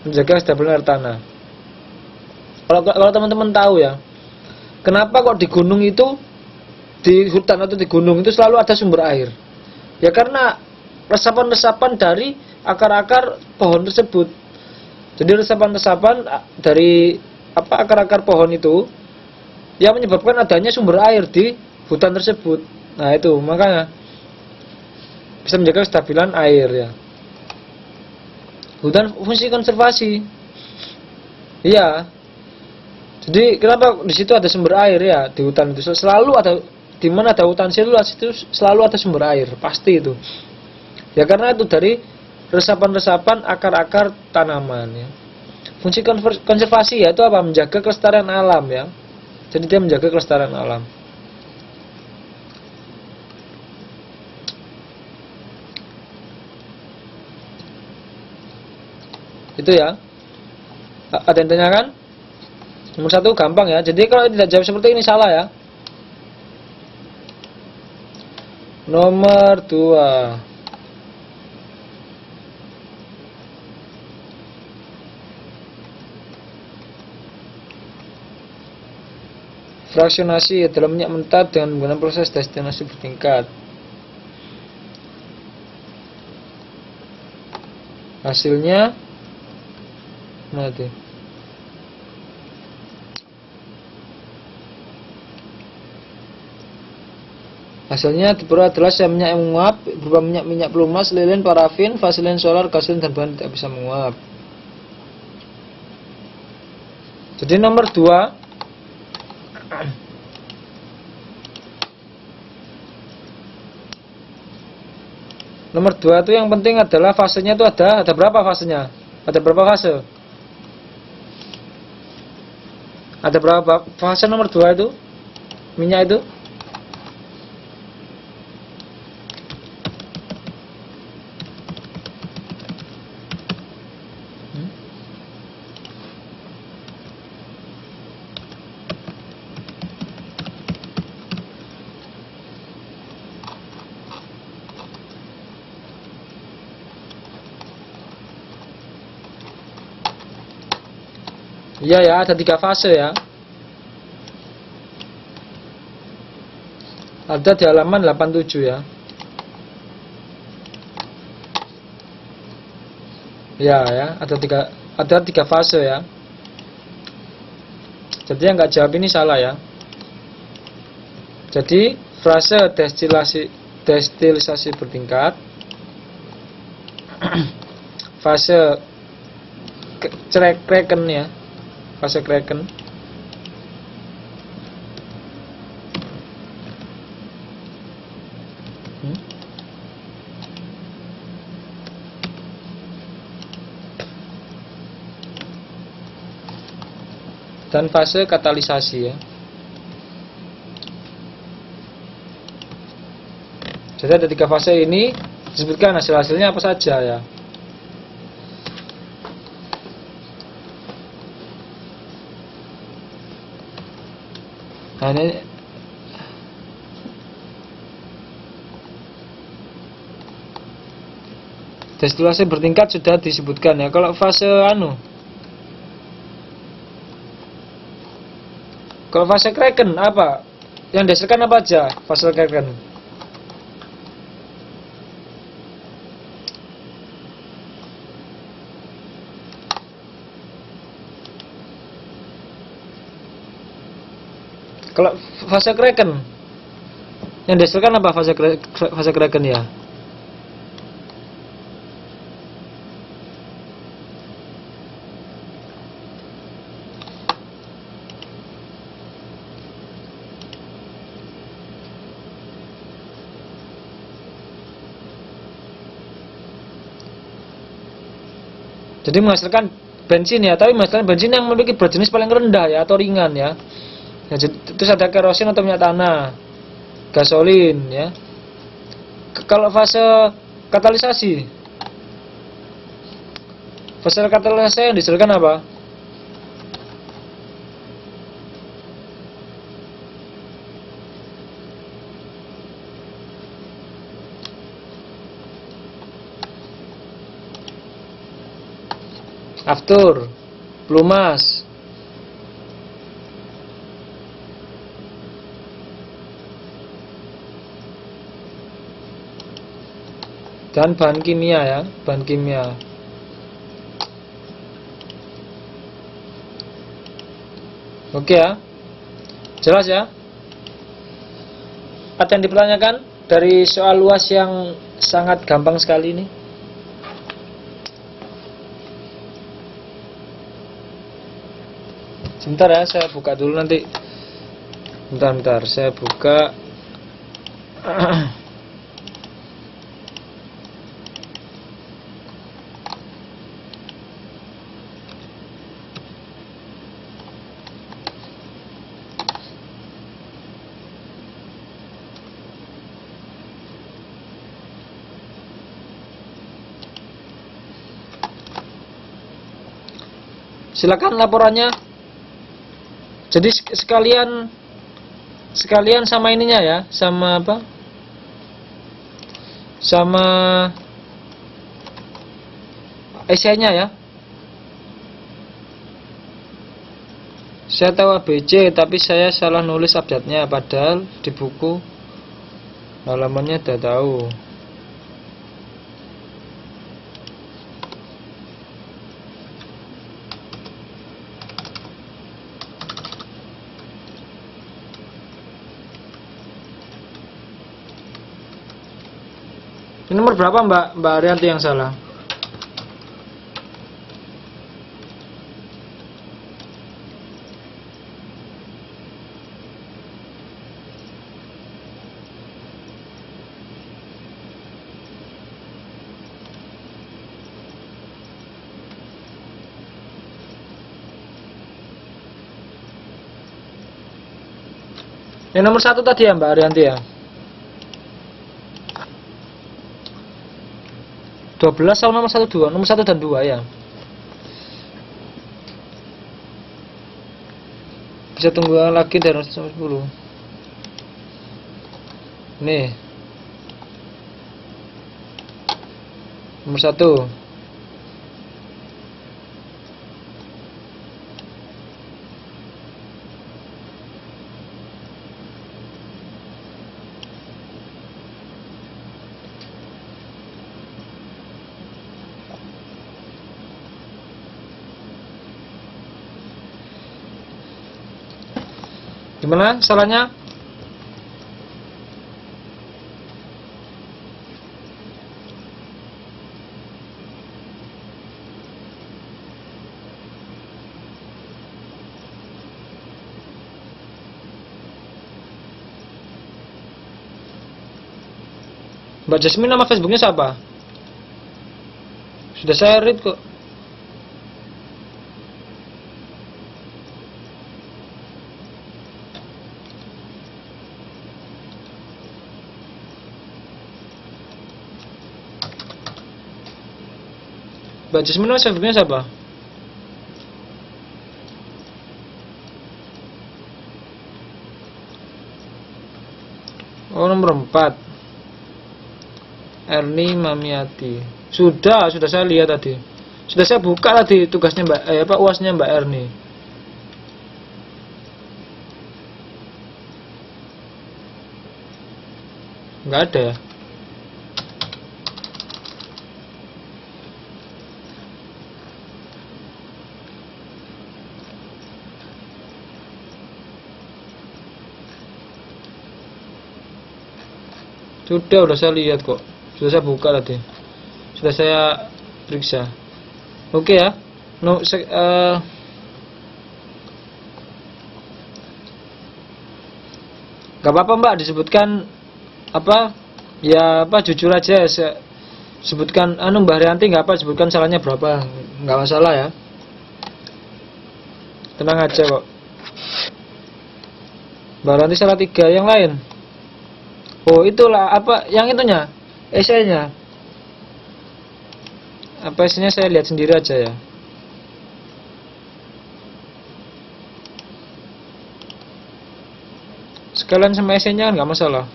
Menjaga kestabilan air tanah. Kalau teman-teman tahu ya, kenapa kok di gunung itu, di hutan atau di gunung itu selalu ada sumber air? Ya karena resapan-resapan dari akar-akar pohon tersebut. Jadi resapan-resapan dari akar-akar pohon itu yang menyebabkan adanya sumber air di hutan tersebut. Nah itu makanya bisa menjaga kestabilan air ya. Hutan fungsi konservasi. Iya. Jadi kenapa di situ ada sumber air ya di hutan itu selalu ada. Di mana ada hutan seluas itu selalu ada sumber air, pasti itu. Ya karena itu dari resapan-resapan akar-akar tanaman ya. Fungsi konservasi ya itu apa? Menjaga kelestarian alam ya. Jadi dia menjaga kelestarian alam. Itu ya. Ada yang tanyakan? Nomor 1 gampang ya. Jadi kalau tidak jawab seperti ini salah ya. Nomor 2. Fraksionasi adalah minyak mentah dengan menggunakan proses destilasi bertingkat. Hasilnya mati. Hasilnya diperoleh adalah minyak yang menguap berupa minyak pelumas, lilin, parafin, vaselin solar, gasolin dan bahan tidak bisa menguap. Jadi nomor 2 nomor 2 itu yang penting adalah fasenya itu ada berapa fasenya? Ada berapa fase? Ada berapa fase nomor 2 itu? Minyak itu? Iya ya, ada 3 fase ya. Ada di halaman 87 ya. Ya, ada tiga fase ya. Jadi yang nggak jawab ini salah ya. Jadi fase destilisasi bertingkat, fase Kraken ya, fase Kraken, dan fase katalisasi ya. Jadi ada 3 fase ini, disebutkan hasil-hasilnya apa saja ya. Nah ini destilasi bertingkat sudah disebutkan ya. Kalau fase kalau fase Kraken apa? Yang dihasilkan apa aja fase Kraken? Kalau fase Kraken yang dihasilkan apa fase Kraken ya? Jadi menghasilkan bensin ya, tapi menghasilkan bensin yang memiliki berat jenis paling rendah ya, atau ringan ya. Ya, terus ada kerosin atau minyak tanah, gasolin ya. Kalau fase katalisasi yang dihasilkan apa? Aftur, pelumas, dan bahan kimia ya, bahan kimia. Oke ya, jelas ya. Ada yang dipertanyakan dari soal luas yang sangat gampang sekali ini? Sebentar ya, saya buka dulu nanti. Bentar, saya buka. Silakan laporannya. Jadi sekalian sama ininya ya, sama apa? Sama esainya ya. Saya tahu ABC, tapi saya salah nulis abjadnya, padahal di buku halamannya udah tahu. Ini nomor berapa Mbak Arianti yang salah? Yang nomor 1 tadi ya Mbak Arianti ya. 12 sama nomor 1 2, nomor 1 dan 2 ya. Bisa tunggu lagi dari 10. Nih. Nomor 1. Gimana salahnya? Mbak Jasmine nama Facebooknya siapa? Sudah saya read kok. Mbak Jasmine nama Facebooknya siapa? Oh, nomor 4. Erni Mamiati. Sudah saya lihat tadi. Sudah saya buka tadi tugasnya UASnya Mbak Erni. Enggak ada ya. Sudah saya lihat kok. Sudah saya buka tadi. Sudah saya periksa. Oke ya. Gak apa-apa Mbak disebutkan apa? Ya apa jujur aja sebutkan Mbak Rianti nggak apa, sebutkan salahnya berapa. Nggak masalah ya. Tenang aja kok. Mbak Rianti salah 3, yang lain. Oh, itulah apa yang itunya? Esainya. Apa esainya saya lihat sendiri aja ya. Sekalian sama esainya kan nggak masalah.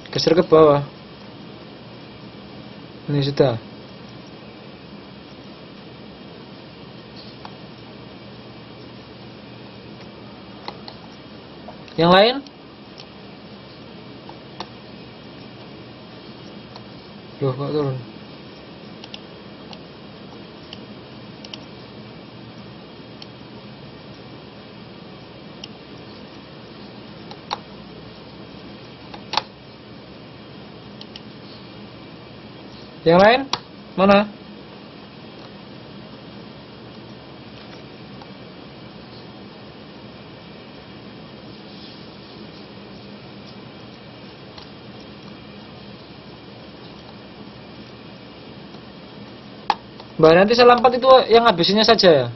Geser ke bawah. Ini sudah. Yang lain? Loh, kok turun? Yang lain? Mana? Mbak nanti salah 4 itu yang habisnya saja ya?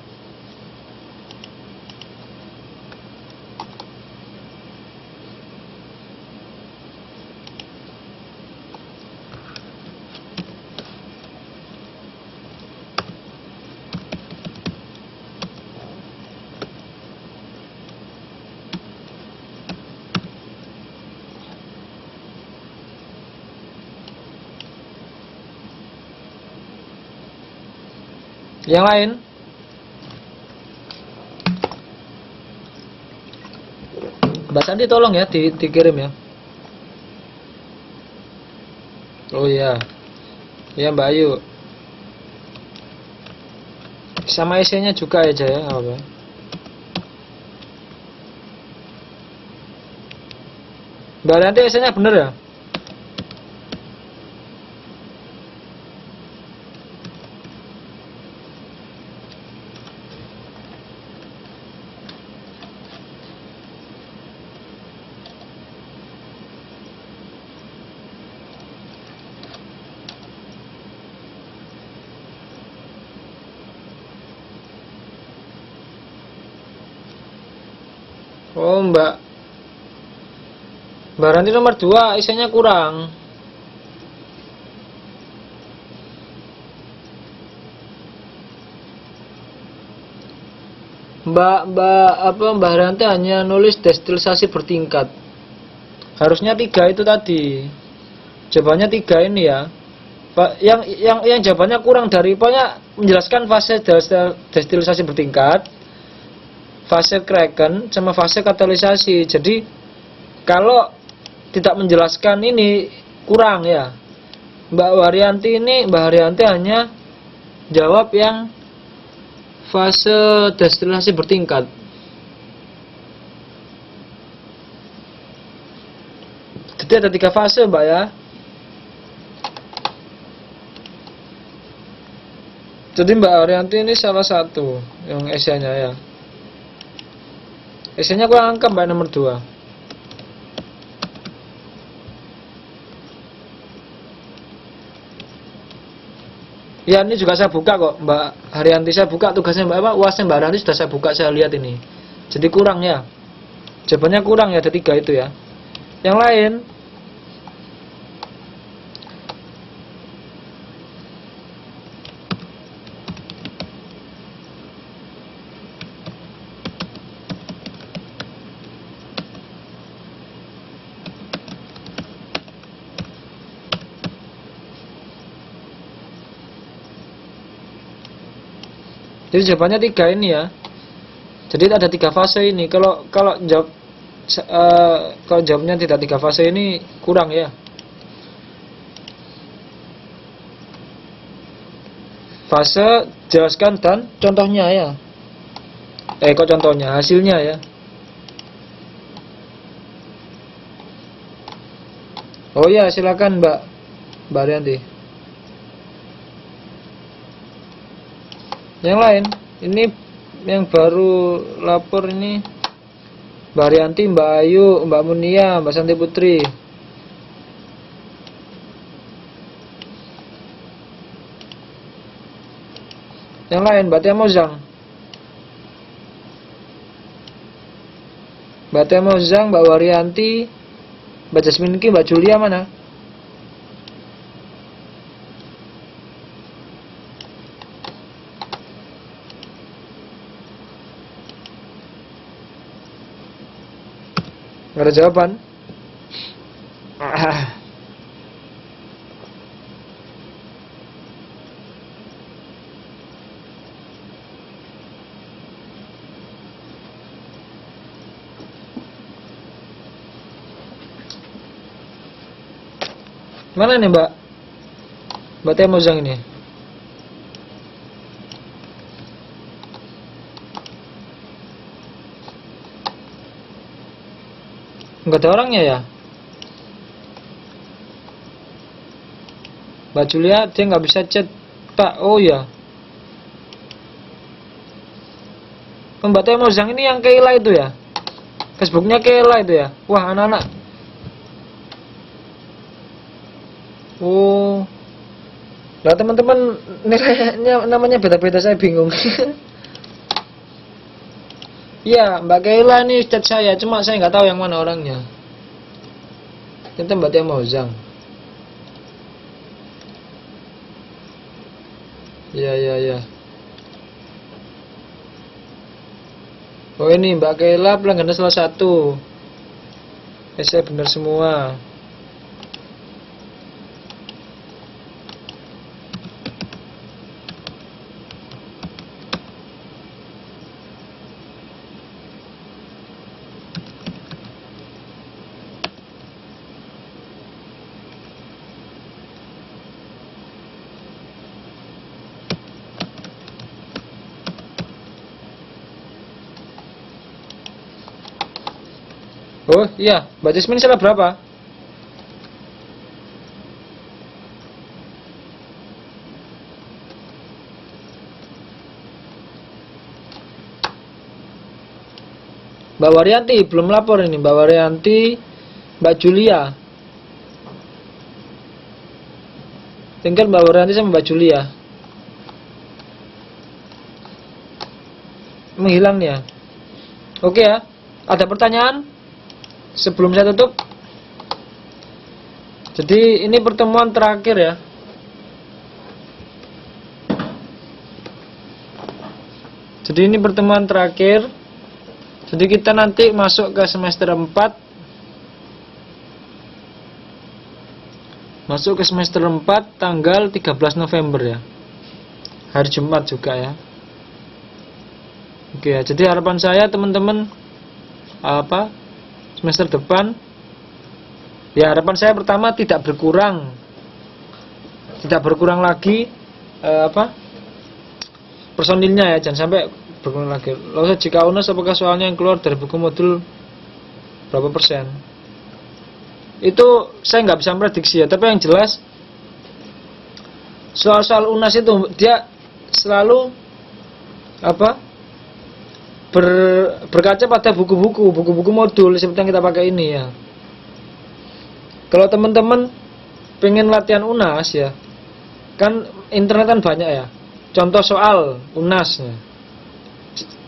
Yang lain? Mbak Sandi tolong ya dikirim ya. Oh iya. Ya Mbak Ayu. Sama isinya juga aja ya, nggak apa-apa. Mbak nanti isinya bener ya? Oh Mbak Ranti nomor 2 isinya kurang. Mbak Ranti hanya nulis destilisasi bertingkat. Harusnya 3 itu tadi. Jawabannya 3 ini ya. Yang jawabannya kurang dari pokoknya menjelaskan fase destilisasi bertingkat. fase Kraken sama fase katalisasi. Jadi kalau tidak menjelaskan ini kurang ya. Mbak Haryanti hanya jawab yang fase destilasi bertingkat. Jadi ada 3 fase Mbak ya. Jadi Mbak Haryanti ini salah satu yang esainya ya. Esainya kurang lengkap Mbak nomor 2. Ya ini juga saya buka kok Mbak Haryanti, saya buka tugasnya Mbak UASnya Mbak Haryanti sudah saya buka, saya lihat ini. Jadi kurang ya. Jawabannya kurang ya, ada 3 itu ya. Yang lain jadi jawabannya 3 ini ya. Jadi ada 3 fase ini. Kalau jawabnya tidak 3 fase ini kurang ya. Fase jelaskan dan contohnya ya. Kok contohnya, hasilnya ya. Oh ya, silakan Mbak Haryanti. Yang lain, ini yang baru lapor ini Mbak Haryanti, Mbak Ayu, Mbak Munia, Mbak Santi Putri. Yang lain, Mbak Tia Mozang. Mbak Tia Mozang, Mbak Haryanti, Mbak Jasmine Ki, Mbak Julia mana? Nggak ada jawaban. Mana nih Mbak? Mbak Tia Mozang ini? Nggak ada orangnya ya? Mbak Julia dia nggak bisa chat Pak. Oh ya, Mbak Tia Mozang ini yang Keila itu ya? Facebooknya Keila itu ya? Wah anak-anak. Oh, lah teman-teman nilainya namanya beda-beda, saya bingung. Iya, Mbak Keila ini chat saya, cuma saya nggak tahu yang mana orangnya. Itu Mbak Tia Mozang. Iya. Oh ini Mbak Keila pelanggannya salah satu. Saya benar semua. Oh iya, Mbak Jasmine salah berapa? Mbak Haryanti belum lapor ini, Mbak Haryanti, Mbak Julia. Tinggal Mbak Haryanti sama Mbak Julia. Menghilang nih ya. Oke ya, ada pertanyaan? Sebelum saya tutup. Jadi ini pertemuan terakhir ya. Jadi ini pertemuan terakhir. Jadi kita nanti masuk ke semester 4. Masuk ke semester 4 tanggal 13 November ya. Hari Jumat juga ya. Oke ya, jadi harapan saya teman-teman semester depan ya, harapan saya pertama tidak berkurang lagi personilnya ya, jangan sampai berkurang lagi. Lalu jika UNAS, apakah soalnya yang keluar dari buku modul berapa persen? Itu saya nggak bisa prediksi ya, tapi yang jelas soal-soal UNAS itu dia selalu berkaca pada buku-buku modul seperti yang kita pakai ini ya. Kalau teman-teman pengen latihan UNAS ya, kan internet kan banyak ya, contoh soal UNAS ya.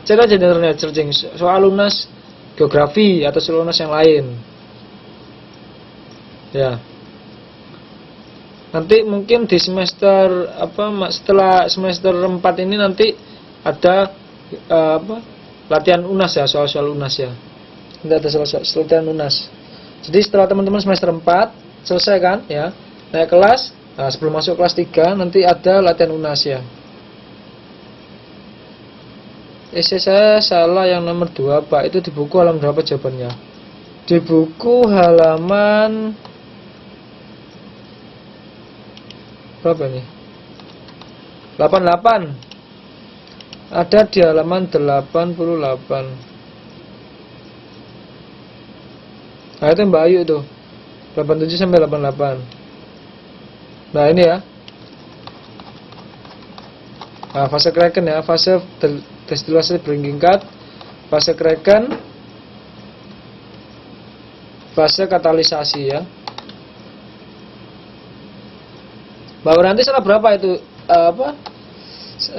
Cari aja di internet, searching soal UNAS geografi atau soal UNAS yang lain ya. Nanti mungkin di semester setelah semester 4 ini nanti ada latihan UNAS ya, soal-soal UNAS ya. Nanti ada latihan UNAS. Jadi setelah teman-teman semester 4 selesai kan ya, naik kelas, nah sebelum masuk kelas 3 nanti ada latihan UNAS ya. Esai saya salah yang nomor 2 Pak, itu di buku halaman berapa jawabannya? Di buku halaman berapa nih? 88. Ada di halaman 88. Nah itu Mbak Ayu tuh, 87 sampai 88. Nah ini ya. Nah, fase Kraken ya, fase destilasi beringkat, fase Kraken, fase katalisasi ya. Bahwa nanti salah berapa itu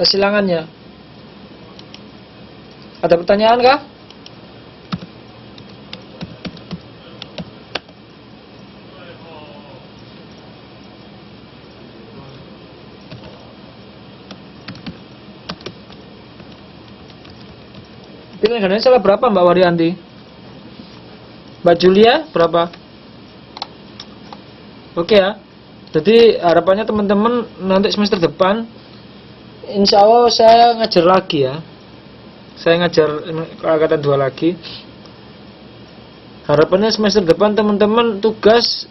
silangannya? Ada pertanyaan kah? Pilihan gandanya salah berapa Mbak Waryanti? Mbak Julia berapa? Oke ya. Jadi harapannya teman-teman nanti semester depan insya Allah saya ngajar lagi ya. Saya ngajar angkatan 2 lagi. Harapannya semester depan teman-teman tugas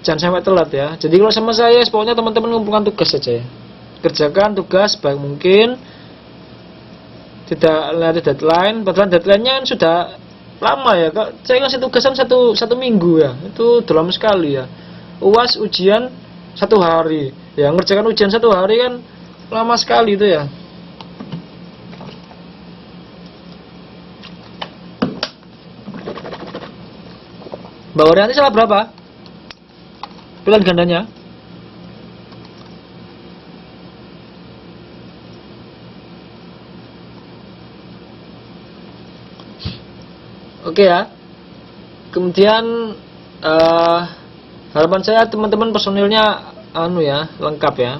jangan sampai telat ya. Jadi kalau sama saya pokoknya teman-teman ngumpulkan tugas saja ya. Kerjakan tugas baik mungkin. Tidak lihat deadline, padahal deadline-nya kan sudah lama ya. Saya ngasih tugasan satu minggu ya. Itu udah lama sekali ya. UAS ujian 1 hari. Ya ngerjakan ujian 1 hari kan lama sekali itu ya. Mbak Waryanti salah berapa? Pilihan gandanya? Oke ya. Kemudian harapan saya teman-teman personilnya lengkap ya.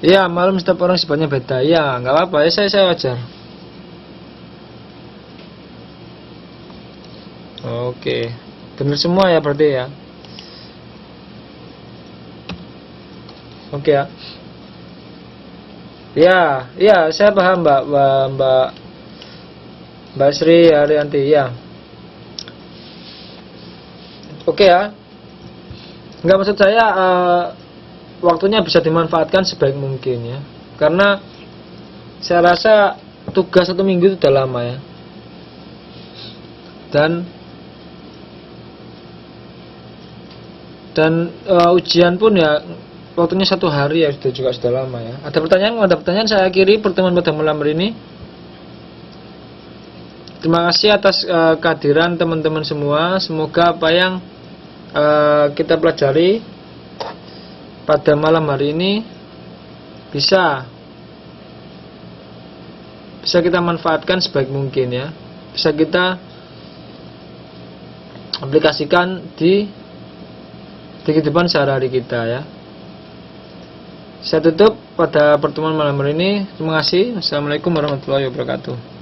Ya, malam setiap orang sifatnya beda. Ya, nggak apa-apa ya, saya wajar. Oke, benar semua ya berarti ya. Oke ya. Ya, saya paham Mbak Sri Arianti ya. Oke ya. Enggak, maksud saya waktunya bisa dimanfaatkan sebaik mungkin ya. Karena saya rasa tugas 1 minggu itu udah lama ya. Dan ujian pun ya waktunya 1 hari ya, sudah lama ya. Ada pertanyaan saya akhiri pertemuan pada malam hari ini. Terima kasih atas kehadiran teman-teman semua. Semoga apa yang kita pelajari pada malam hari ini bisa kita manfaatkan sebaik mungkin ya. Bisa kita aplikasikan di kehidupan sehari-hari kita ya. Saya tutup pada pertemuan malam hari ini. Terima kasih. Assalamualaikum warahmatullahi wabarakatuh.